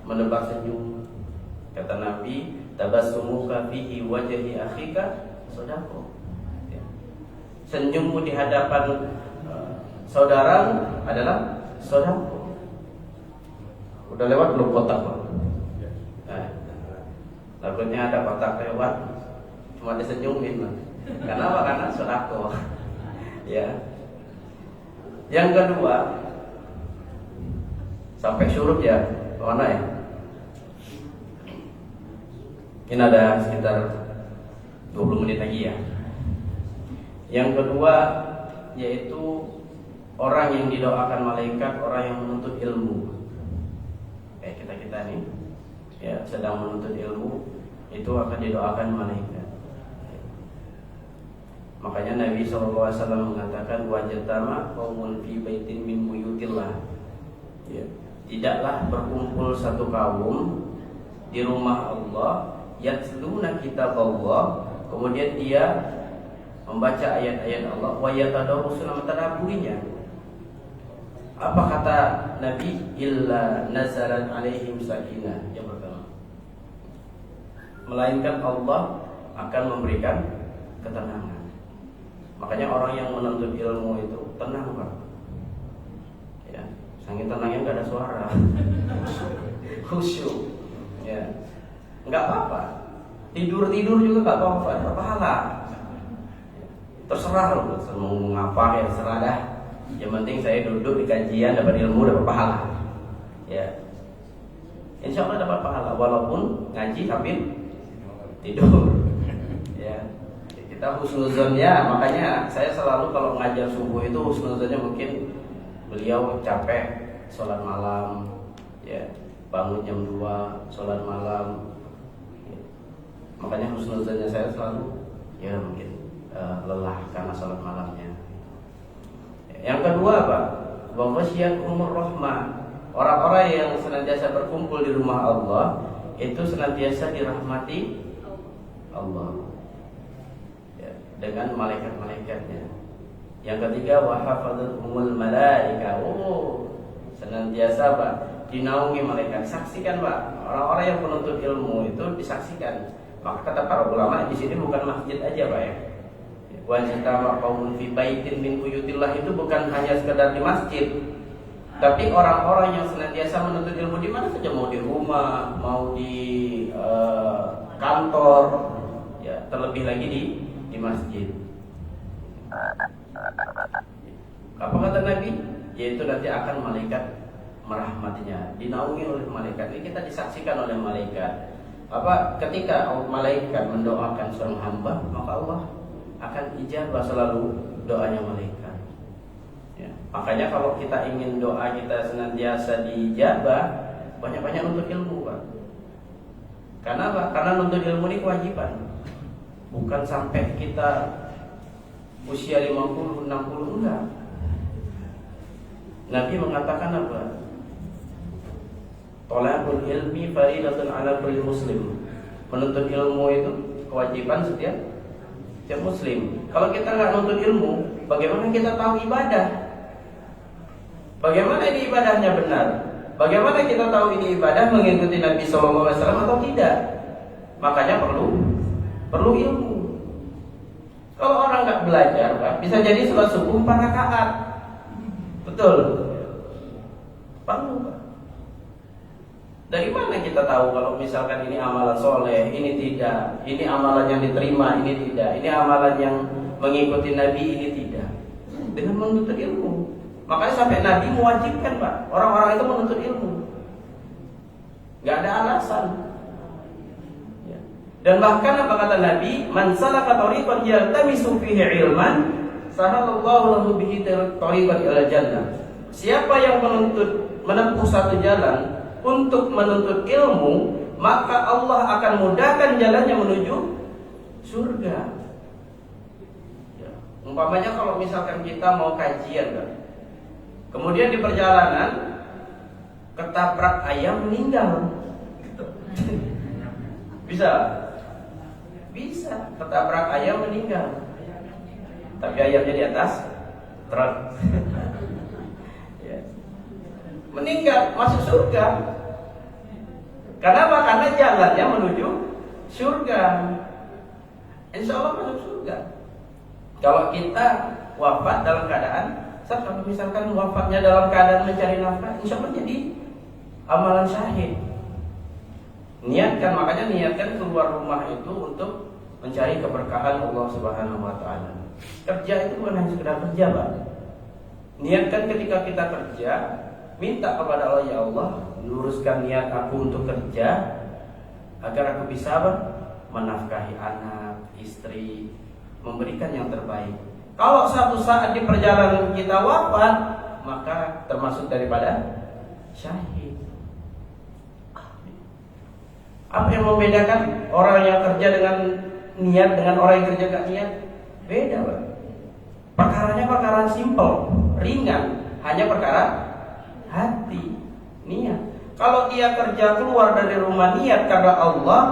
menebar senyum. Kata Nabi, tabassumuka fihi wajhi akhika sedekah. Ya. Senyummu di hadapan saudara adalah sedekah. Udah lewat belum kotak, Pak? Nah, takutnya ada kotak lewat, cuma disenyumin. Kenapa? Karena sedekah. Ya. Yang kedua, sampai syuruk ya, mana ya? Ini ada sekitar 20 menit lagi ya. Yang kedua, yaitu orang yang didoakan malaikat, orang yang menuntut ilmu. Kayak kita nih, ya sedang menuntut ilmu, itu akan didoakan malaikat. Makanya Nabi SAW mengatakan wajatama qaumun fi baitin min buyutillah. Ya. Tidaklah berkumpul satu kaum di rumah Allah yatluna kitab Allah, kemudian dia membaca ayat-ayat Allah wa yatadabbusuna matadabburinya. Apa kata Nabi? Illa nazalat alaihim sakinah. Yang pertama, melainkan Allah akan memberikan ketenangan. Makanya orang yang menuntut ilmu itu tenang, Pak. Ya, saking tenangnya nggak ada suara. Khusyuk. Ya. Enggak apa-apa. Tidur juga enggak apa-apa, berpahala. Terserah loh, mau ngapa ya terserah dah. Yang penting saya duduk di kajian dapat ilmu, dapat pahala. Ya. Insya Allah dapat pahala walaupun ngaji sambil tidur. Ya. Kita husnuzonnya, makanya saya selalu kalau ngajar subuh itu husnuzonnya mungkin beliau capek sholat malam, ya, bangun jam 2 sholat malam. Ya. Makanya husnuzonnya saya selalu ya mungkin lelah karena sholat malamnya. Yang kedua Pak, wa ghasyiyatuhumur rahmah. Orang-orang yang senantiasa berkumpul di rumah Allah itu senantiasa dirahmati Allah, ya, dengan malaikat-malaikatnya. Yang ketiga wa hafazathumul malaika. Senantiasa Pak dinaungi malaikat. Saksikan Pak, orang-orang yang penuntut ilmu itu disaksikan. Maka kata para ulama di sini bukan masjid aja Pak ya. Wajtama qaumun fi baitin min buyutillah itu bukan hanya sekedar di masjid, tapi orang-orang yang senantiasa menuntut ilmu di mana saja, mau di rumah, mau di kantor, ya, terlebih lagi di masjid. Apa kata Nabi? Yaitu nanti akan malaikat merahmatinya, dinaungi oleh malaikat. Ini kita disaksikan oleh malaikat. Apa ketika malaikat mendoakan seorang hamba, maka Allah akan ijabah selalu doanya malaikat. Ya. Makanya kalau kita ingin doa kita senantiasa diijabah, banyak-banyak nuntut ilmu Pak. Karena apa? Karena nuntut ilmu ini kewajiban. Bukan sampai kita usia 50, 60 enggak. Nabi mengatakan apa? Thalabul ilmi faridatun 'ala kulli muslim. Menuntut ilmu itu kewajiban setiap muslim. Kalau kita nggak nuntut ilmu, bagaimana kita tahu ibadah? Bagaimana ini ibadahnya benar? Bagaimana kita tahu ini ibadah mengikuti Nabi SAW atau tidak? Makanya perlu ilmu. Kalau orang nggak belajar, Pak, bisa jadi sholat subuh 4 rakaat. Betul? Perlu, Pak. Dari mana kita tahu kalau misalkan ini amalan soleh, ini tidak, ini amalan yang diterima, ini tidak, ini amalan yang mengikuti Nabi, ini tidak? Dengan menuntut ilmu. Makanya sampai Nabi mewajibkan Pak, orang-orang itu menuntut ilmu. Gak ada alasan. Ya. Dan bahkan apa kata Nabi? Man salaka thariqan yaltamisu fihi ilman, sahalallahu lahu bihi thariqan ila jannah. Siapa yang menempuh satu jalan untuk menuntut ilmu, maka Allah akan mudahkan jalannya menuju surga. Ya. Umpamanya kalau misalkan kita mau kajian, kan? Kemudian di perjalanan ketabrak ayam meninggal. Bisa? Bisa. Ketabrak ayam meninggal. Tapi ayamnya di atas truk. Ya. Meninggal, masuk surga. Kenapa? Karena jalannya menuju surga. Insya Allah masuk surga. Kalau kita wafat dalam keadaan, kalau misalkan wafatnya dalam keadaan mencari nafkah, insya Allah jadi amalan syahid. Niatkan, makanya niatkan keluar rumah itu untuk mencari keberkahan Allah Subhanahu Wa Taala. Kerja itu bukan hanya sekedar kerja, Pak. Niatkan ketika kita kerja, minta kepada Allah, ya Allah, luruskan niat aku untuk kerja agar aku bisa menafkahi anak, istri, memberikan yang terbaik. Kalau satu saat di perjalanan kita wafat, maka termasuk daripada syahid. Apa yang membedakan orang yang kerja dengan niat dengan orang yang kerja gak niat? Beda, Pak. Perkaranya perkara simpel, ringan, hanya perkara hati, niat. Kalau dia kerja keluar dari rumah niat karena Allah,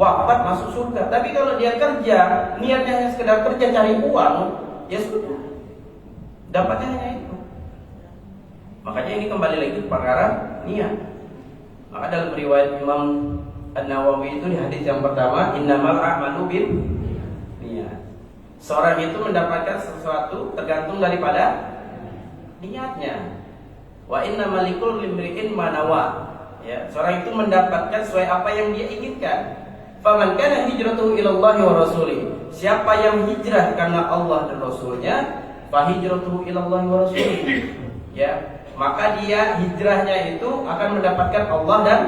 wafat masuk surga. Tapi kalau dia kerja, niatnya hanya sekedar kerja cari uang, ya sudah, dapatnya hanya itu. Makanya ini kembali lagi perkara niat. Maka dalam riwayat Imam An-Nawawi itu di hadis yang pertama, innamal a'malu bin niat. Seorang itu mendapatkan sesuatu tergantung daripada niatnya. Wa innamal likulli imri'in ma nawa. Ya, seorang itu mendapatkan sesuai apa yang dia inginkan. Faman kana hijratuhu ilallahi wa rasulih. Siapa yang hijrah karena Allah dan Rasulnya, fa hijratuhu ilallahi wa rasulih. Ya, maka dia hijrahnya itu akan mendapatkan Allah dan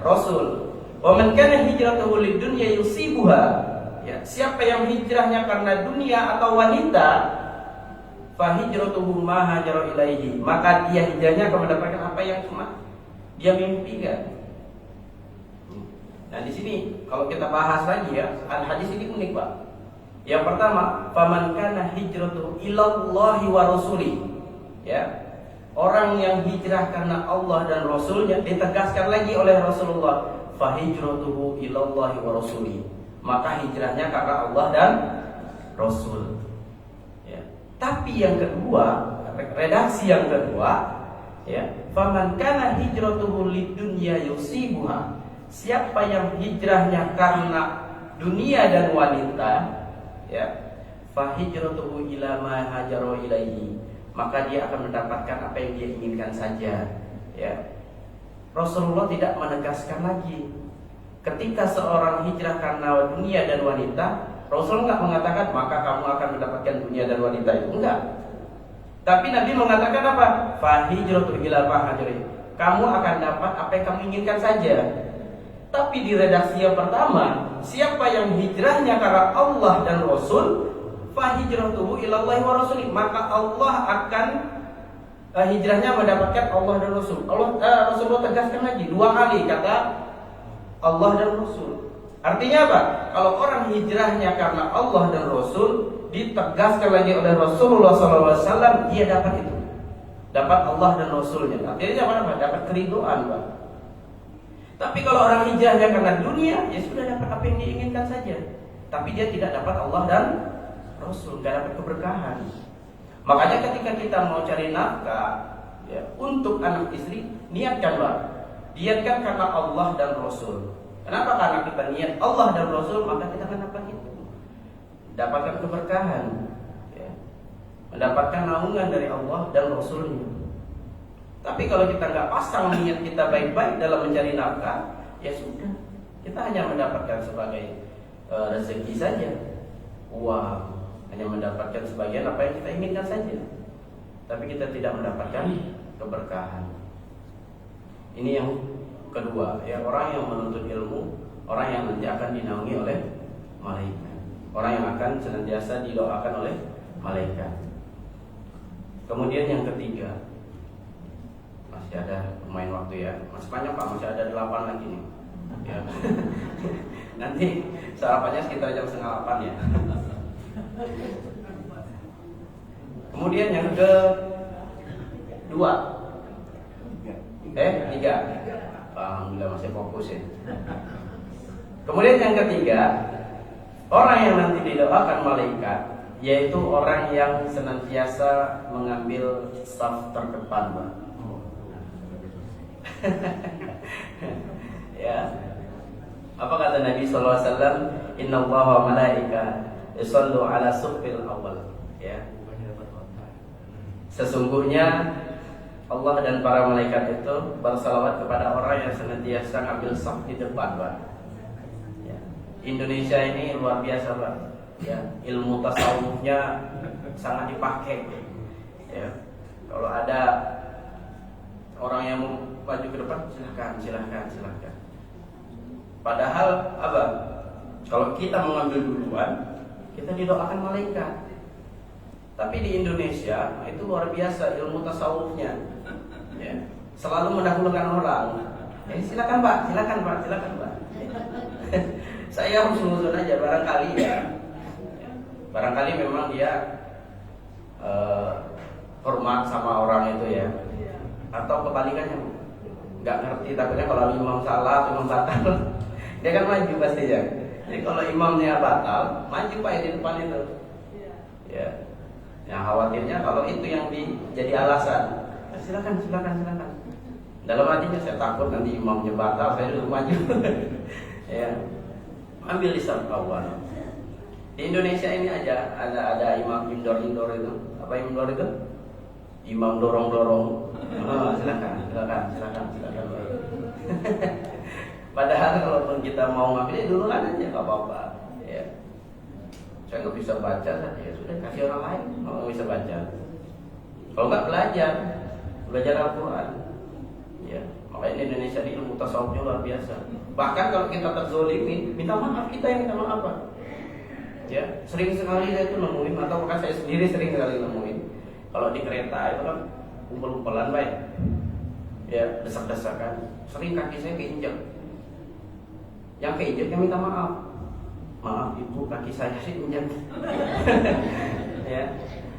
Rasul. Wa man kana hijratuhu lidunya yusibuha. Ya, siapa yang hijrahnya karena dunia atau wanita, fa hijratuhu ma hajara ilaihi, maka dia hijrahnya akan mendapatkan apa yang cuma dia mimpikan. Nah, di sini kalau kita bahas lagi ya, al-hadis ini unik, Pak. Yang pertama, faman kana hijratuhu ilallahi wa rasuli. Ya. Orang yang hijrah karena Allah dan Rasulnya, ditegaskan lagi oleh Rasulullah, fa hijratuhu ilallahi wa rasuli. Maka hijrahnya karena Allah dan Rasul. Ya. Tapi yang kedua, redaksi yang kedua, ya, faman kana hijratuhu lidunya yusibuha. Siapa yang hijrahnya karena dunia dan wanita, ya, fa hijratuhu ila ma hajara ilaihi, maka dia akan mendapatkan apa yang dia inginkan saja. Ya. Rasulullah tidak menegaskan lagi. Ketika seorang hijrah karena dunia dan wanita, Rasulullah nggak mengatakan maka kamu akan mendapatkan dunia dan wanita itu, enggak. Tapi Nabi mengatakan apa? Fa hijratu ila ma hajara. Kamu akan dapat apa yang kamu inginkan saja. Tapi di redaksi yang pertama, siapa yang hijrahnya karena Allah dan Rasul, fa hijratuhu ilallahi wa rasulih, maka Allah akan hijrahnya mendapatkan Allah dan Rasul. Rasulullah tegaskan lagi dua kali kata Allah dan Rasul. Artinya apa? Kalau orang hijrahnya karena Allah dan Rasul, ditegaskan lagi oleh Rasulullah SAW, dia dapat itu, dapat Allah dan Rasulnya. Artinya apa? Dapat keridhaan, Pak. Tapi kalau orang hijrahnya karena dunia, ya sudah dapat apa yang diinginkan saja. Tapi dia tidak dapat Allah dan Rasul, tidak dapat keberkahan. Makanya ketika kita mau cari nafkah, ya, untuk anak istri, niatkan, Pak. Niatkan karena Allah dan Rasul. Kenapa? Karena kita niat Allah dan Rasul, maka kita akan dapat itu, dapatkan keberkahan, ya, mendapatkan naungan dari Allah dan Rasulnya. Tapi kalau kita nggak pasang niat kita baik-baik dalam mencari nafkah, ya sudah, kita hanya mendapatkan sebagai rezeki saja, uang, hanya mendapatkan sebagian apa yang kita inginkan saja. Tapi kita tidak mendapatkan keberkahan. Ini yang kedua, ya, orang yang menuntut ilmu, orang yang nanti akan dinaungi oleh malaikat, orang yang akan senantiasa didoakan oleh malaikat. Kemudian yang ketiga, masih ada pemain waktu ya, masih banyak, Pak, masih ada 8 lagi nih. Ya. Nanti sarapannya sekitar jam 7:30 ya. Kemudian yang kedua, tiga. Alhamdulillah masih fokus ya. Kemudian yang ketiga, orang yang nanti didoakan malaikat, yaitu orang yang senantiasa mengambil saf terdepan, Pak. Ya. Apa kata Nabi sallallahu alaihi wasallam? Innallaha wa malaika yusallu ala suffil awal. Ya. Sesungguhnya Allah dan para malaikat itu bersalawat kepada orang yang senantiasa ngambil saf di depan, Pak. Ya. Indonesia ini luar biasa, Pak. Ya, ilmu tasawufnya sangat dipakai. Ya. Kalau ada orang yang maju ke depan, silahkan. Padahal apa? Kalau kita mengambil duluan, kita didoakan malaikat. Tapi di Indonesia itu luar biasa ilmu tasawufnya, ya, selalu mendahulukan orang. Silakan Pak. Saya harus nuzul aja barangkali ya. Barangkali memang dia hormat sama orang itu ya, atau kebalikannya nggak ngerti, takutnya kalau imam salah atau imam batal dia kan maju pasti ya. Jadi kalau imamnya batal, maju Pak di depan itu ya. Yang khawatirnya kalau itu yang jadi alasan, silakan. Dalam hatinya saya takut nanti imamnya batal, saya dulu maju. Ya, ambil lisan kawan. Di Indonesia ini aja ada imam indoor itu. Apa indoor itu? Imam dorong. Oh, silakan. Padahal kalaupun kita mau ngambil duluan aja, nggak apa-apa. Ya. Saya nggak bisa baca, ya sudah kasih orang lain. Kalau bisa baca, kalau nggak belajar Al-Quran. Ya, makanya di Indonesia ini ilmu tasawufnya luar biasa. Bahkan kalau kita terzolimi, minta maaf, kita yang minta maaf Pak. Ya, sering sekali saya itu nemuin, atau bahkan saya sendiri sering sekali nemuin. Kalau di kereta itu kan kumpul-kumpulan baik, ya desak-desakan. Sering kaki saya keinjak. Yang keinjaknya minta maaf ibu, kaki saya sih injak. Ya,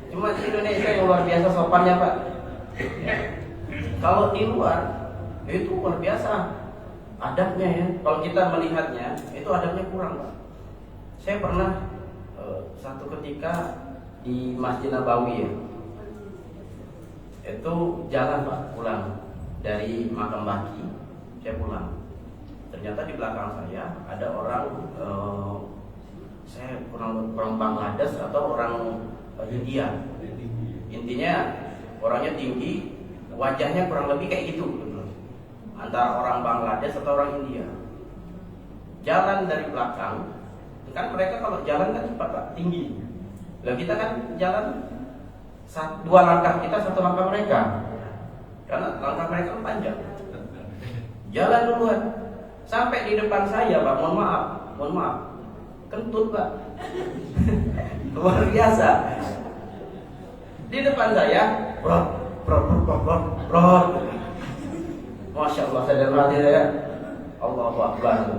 cuma di Indonesia yang luar biasa sopannya Pak. Ya. Kalau di luar itu luar biasa adabnya ya. Kalau kita melihatnya itu adabnya kurang Pak. Saya pernah satu ketika di Masjid Nabawi ya, itu jalan Pak pulang dari makam Baki, saya pulang. Ternyata di belakang saya ada orang, saya kurang Bangladesh atau orang India. Intinya orangnya tinggi, wajahnya kurang lebih kayak gitu, antara orang Bangladesh atau orang India. Jalan dari belakang, kan mereka kalau jalan kan cepat Pak, tinggi. Lah kita kan jalan dua langkah kita, satu langkah mereka, karena langkah mereka panjang. Jalan duluan sampai di depan saya Pak, mohon maaf, kentut Pak. Luar biasa. Di depan saya, bro. Masya Allah, saya dalam hati saya, Allahu Akbar.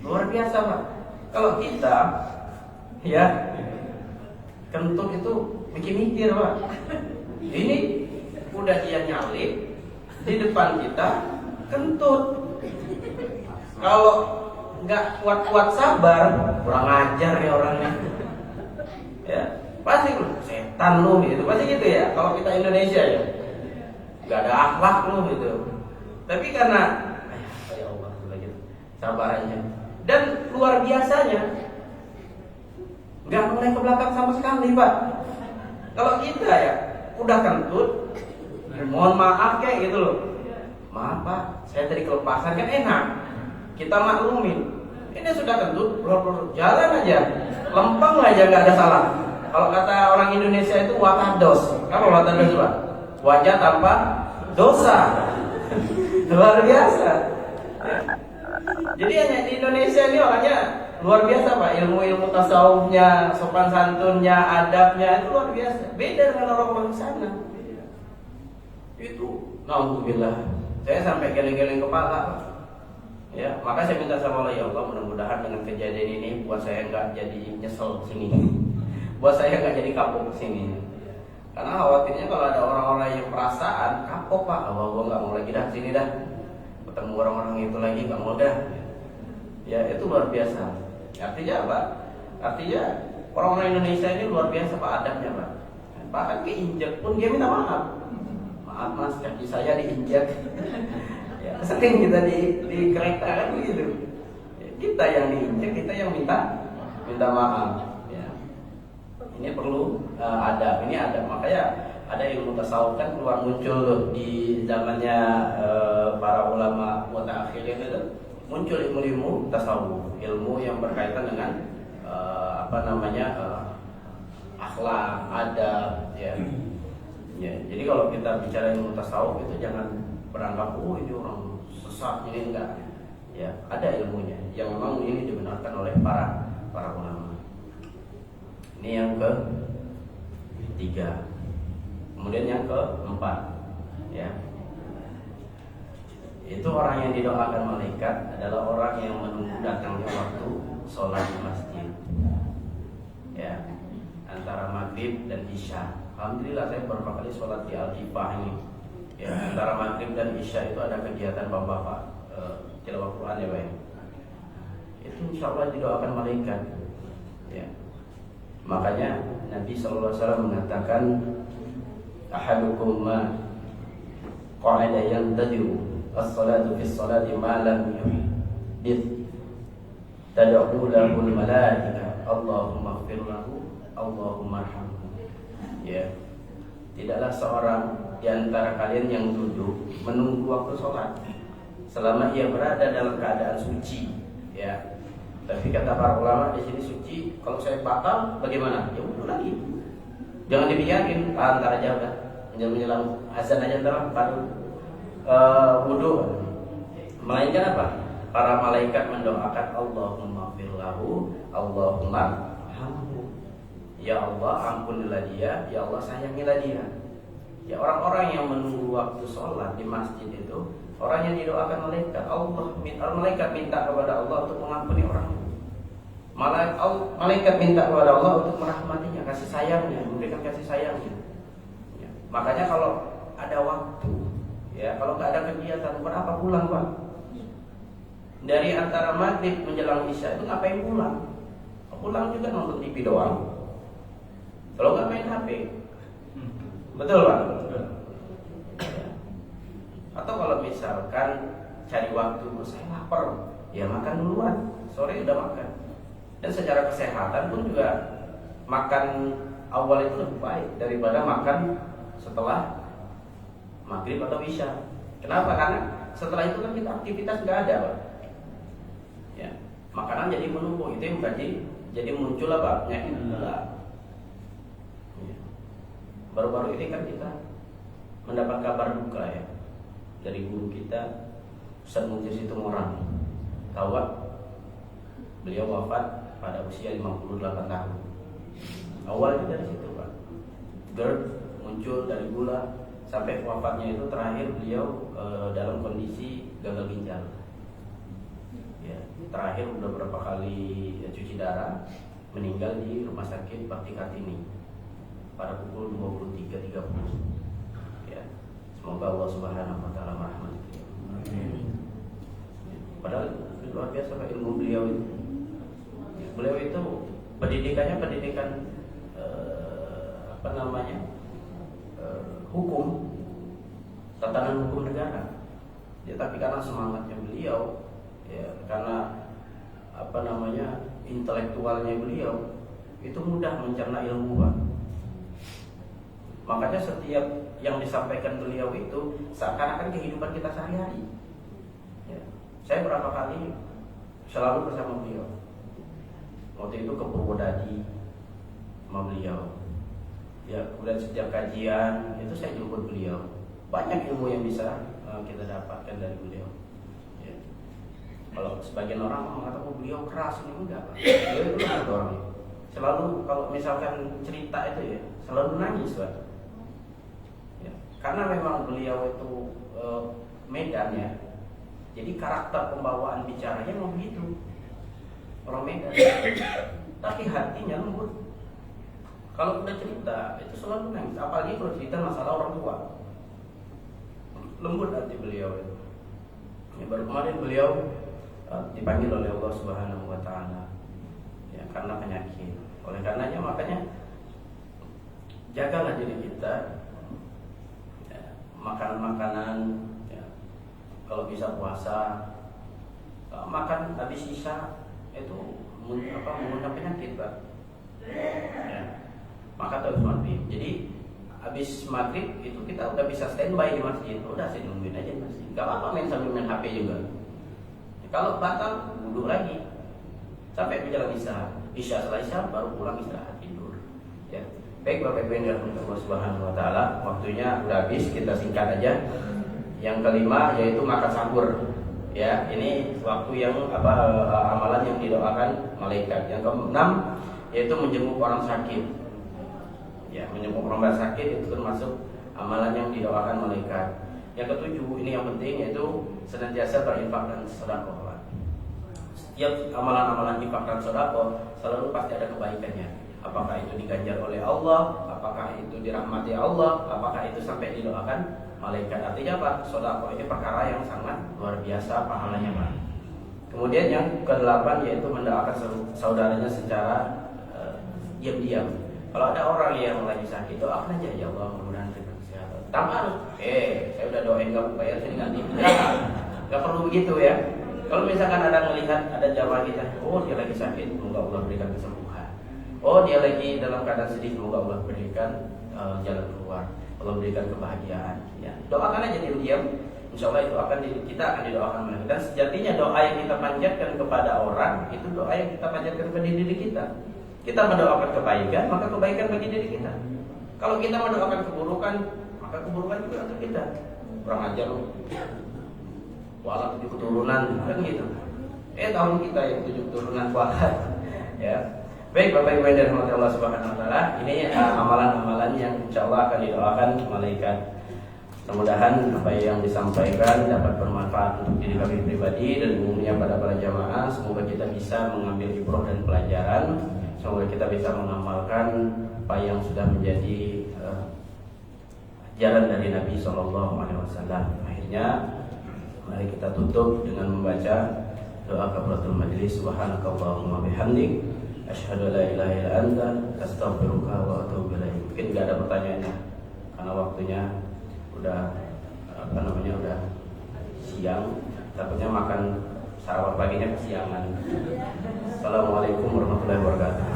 Luar biasa Pak. Kalau kita, ya, kentut itu bikin mikir Pak. Ini udah dia nyalip di depan kita, kentut. Kalau nggak kuat-kuat sabar, kurang ajar ya orangnya. Ya, pasti setan lu gitu, pasti gitu ya. Kalau kita Indonesia ya, nggak ada akhlak lu gitu. Tapi karena, ya Allah, gitu, sabar aja. Dan luar biasanya, nggak mulai ke belakang sama sekali Pak. Kalau kita ya, udah kentut, mohon maaf kayak gitu loh. Maaf Pak, saya tadi kelepasan, kan enak. Kita maklumin. Ini sudah kentut, jalan aja, lempeng aja, nggak ada salah. Kalau kata orang Indonesia itu watados. Apa watados Pak? Wajah tanpa dosa. Luar biasa. Jadi hanya di Indonesia ini orangnya luar biasa Pak. Ilmu tasawufnya, sopan santunnya, adabnya itu luar biasa. Beda dengan orang-orang sana. Itu, naudzubillah. Saya sampai geleng-geleng kepala Pak. Ya, maka saya minta sama Allah, ya Allah, mudah-mudahan dengan kejadian ini buat saya nggak jadi nyesel sini, buat saya nggak jadi kapok sini. Karena khawatirnya kalau ada orang-orang yang perasaan kapok Pak, gue nggak mau lagi dah sini dah, ketemu orang-orang itu lagi nggak mau dah. Ya itu luar biasa. Artinya apa? Artinya orang-orang Indonesia ini luar biasa Pak adabnya Pak. Bahkan keinjak pun dia minta maaf. Maaf Mas, kaki saya diinjak. Ya, sering kita di kereta kan begitu. Kita yang diinjak, kita yang minta maaf. Ya. Ini perlu adab. Ini adab. Makanya ada ilmu tasawuf kan keluar muncul di zamannya para ulama mutaakhirin itu, muncul ilmu tasawuf, ilmu yang berkaitan dengan akhlak, adab. Ya. Ya. Jadi kalau kita bicara ilmu tasawuf itu jangan beranggap ini orang sesat, ini enggak. Ya, ada ilmunya yang memang ini dibenarkan oleh para ulama. Ini yang ketiga. Kemudian yang keempat, ya. Itu orang yang didoakan malaikat adalah orang yang menunggu datangnya waktu sholat di masjid. ya, antara maghrib dan isya. Alhamdulillah saya beberapa kali sholat di Al-Tifah ini. Ya, antara maghrib dan isya itu ada kegiatan bapak-bapak tilawah Quran ya, Pak. Itu insya Allah didoakan malaikat. Ya. Makanya Nabi SAW mengatakan, ahadukum ma qa'ada yantadiru as-salatu fi as-salati ma lam yuhdith tad'u lahu al-malaika Allahumma ighfir lahu Allahumma arhamhu. Ya. Tidaklah seorang di antara kalian yang duduk menunggu waktu sholat selama ia berada dalam keadaan suci, ya. Tapi kata para ulama di sini suci, kalau saya batal bagaimana? Ya wudhu lagi. Jangan dibiarin, antar aja udah. Menjelang azan aja ntar baru wudhu. Melainkan apa? Para malaikat mendoakan Allahumma firlahu, Allahumma hamhu. Ya Allah ampunilah dia, ya Allah sayangilah dia. Ya, orang-orang yang menunggu waktu sholat di masjid itu orang yang didoakan malaikat. Malaikat minta kepada Allah untuk mengampuni orang. Malaikat minta kepada Allah untuk merahmatinya, kasih sayangnya, memberikan kasih sayangnya. Ya. Makanya kalau ada waktu, ya, kalau nggak ada kegiatan, berapa pulang, Pak? Dari antara maghrib menjelang isya itu ngapain pulang? Pulang juga nonton TV doang. Kalau nggak main HP, betul, Pak? Atau kalau misalkan cari waktu, saya lapar, ya makan duluan, sore udah makan. Dan secara kesehatan pun juga makan awal itu lebih baik daripada makan setelah maghrib atau isya. Kenapa? Karena setelah itu kan kita aktivitas nggak ada, Pak. Ya, makanan jadi menumpuk, itu yang jadi muncul apa? Penyakit gula. Ya. Baru-baru ini kan kita mendapat kabar duka, ya, dari guru kita, Ustaz Mujir Situmorang. Tahu, Pak? Beliau wafat pada usia 58 tahun. Awalnya dari situ, Pak. GERD muncul dari gula, sampai wafatnya itu terakhir beliau dalam kondisi gagal ginjal. Ya, terakhir udah berapa kali cuci darah, meninggal di Rumah Sakit Bakti Kartini pada pukul 23.30. Ya, semoga Allah Subhanahu wa taala merahmati beliau. Padahal luar biasa Pak ilmu beliau itu. Beliau itu pendidikannya pendidikan hukum, tatanan hukum negara. Ya, tapi karena semangatnya beliau, ya, karena intelektualnya beliau itu mudah mencerna ilmu, Pak. Makanya setiap yang disampaikan beliau itu seakan-akan kehidupan kita sehari-hari. Ya, saya berapa kali selalu bersama beliau. Waktu itu ke Purwodadi sama beliau. Ya, kemudian setiap kajian itu saya jemput beliau. Banyak ilmu yang bisa kita dapatkan dari beliau. Ya. Kalau sebagian orang mengatakan beliau keras, ini enggak, Pak. Beliau itu ada orangnya. Selalu kalau misalkan cerita itu ya selalu nangis, Pak. Ya. Karena memang beliau itu Medan, ya. Jadi karakter pembawaan bicaranya mau begitu. Orang Medan, tapi hatinya lembut. Kalau udah cerita itu selalu nangis, apalagi kalau cerita masalah orang tua. Lembut hati beliau itu. Ya, baru kemarin beliau dipanggil oleh Allah Subhanahu wa taala, ya, karena penyakit. Oleh karenanya makanya jagalah diri kita, ya, makanan-makanan, ya, kalau bisa puasa, makan habis isya itu mengundang penyakit, Pak. Ya. Maka terus maghrib. Jadi habis maghrib itu kita udah bisa standby di masjid. Udah saya nungguin aja di masjid. Gak apa-apa main sambil main HP juga. Ya, kalau batal duduk lagi sampai menjelang isya setelah isya baru pulang istirahat tidur. Ya. Baik Bapak Ibu yang dirahmati Allah Subhanahu wa taala, waktunya udah habis, kita singkat aja. Yang kelima yaitu makan sahur. Ya, ini waktu yang amalan yang didoakan malaikat. Yang keenam yaitu menjenguk orang sakit. Ya, menjenguk orang sakit itu termasuk amalan yang didoakan malaikat. Yang ketujuh, ini yang penting, yaitu senantiasa berinfak dan sedekah. Setiap amalan-amalan infak dan sedekah selalu pasti ada kebaikannya. Apakah itu diganjar oleh Allah, apakah itu dirahmati Allah, apakah itu sampai didoakan malaikat. Artinya apa? Sedekah ini perkara yang sangat luar biasa pahalanya, Pak. Kemudian yang ke-8 yaitu mendoakan saudaranya secara diam-diam. Kalau ada orang yang lagi sakit, doakan aja, ya Allah mudah-mudahan diberikan kesehatan. Tanpa harus, saya udah doain kamu bayar sini ganti. Gak perlu begitu ya. Kalau misalkan ada melihat ada jamaah kita, oh dia lagi sakit, semoga Allah berikan kesembuhan. Oh dia lagi dalam keadaan sedih, semoga Allah berikan jalan keluar, Allah berikan kebahagiaan. Ya, doakan aja diam-diam. Insya Allah itu kita akan didoakan oleh kita. Dan sejatinya doa yang kita panjatkan kepada orang itu doa yang kita panjatkan kepada diri kita. Kita mendoakan kebaikan, maka kebaikan bagi diri kita. Kalau kita mendoakan keburukan, maka keburukan juga untuk kita. Kurang ajar lu, kualat 7 keturunan, kan gitu. Tahun kita yang 7 keturunan kualat. Ya. Baik Bapak Ibu yang dirahmati Allah Subhanahu wa taala, ini amalan-amalan yang insyaallah akan didoakan malaikat. Mudah-mudahan apa yang disampaikan dapat bermanfaat untuk diri kami pribadi dan umumnya pada para jamaah. Semoga kita bisa mengambil ibrah dan pelajaran. Semoga kita bisa mengamalkan apa yang sudah menjadi ajaran dari Nabi SAW. Akhirnya mari kita tutup dengan membaca doa kafaratul majlis. Subhanakallahumma bihamdik, asyhadu an la ilaha illa anta, astaghfiruka wa atubu ilaik. Mungkin enggak ada pertanyaannya karena waktunya udah udah siang, takutnya makan sarapan paginya kesiangan. Assalamualaikum warahmatullahi wabarakatuh.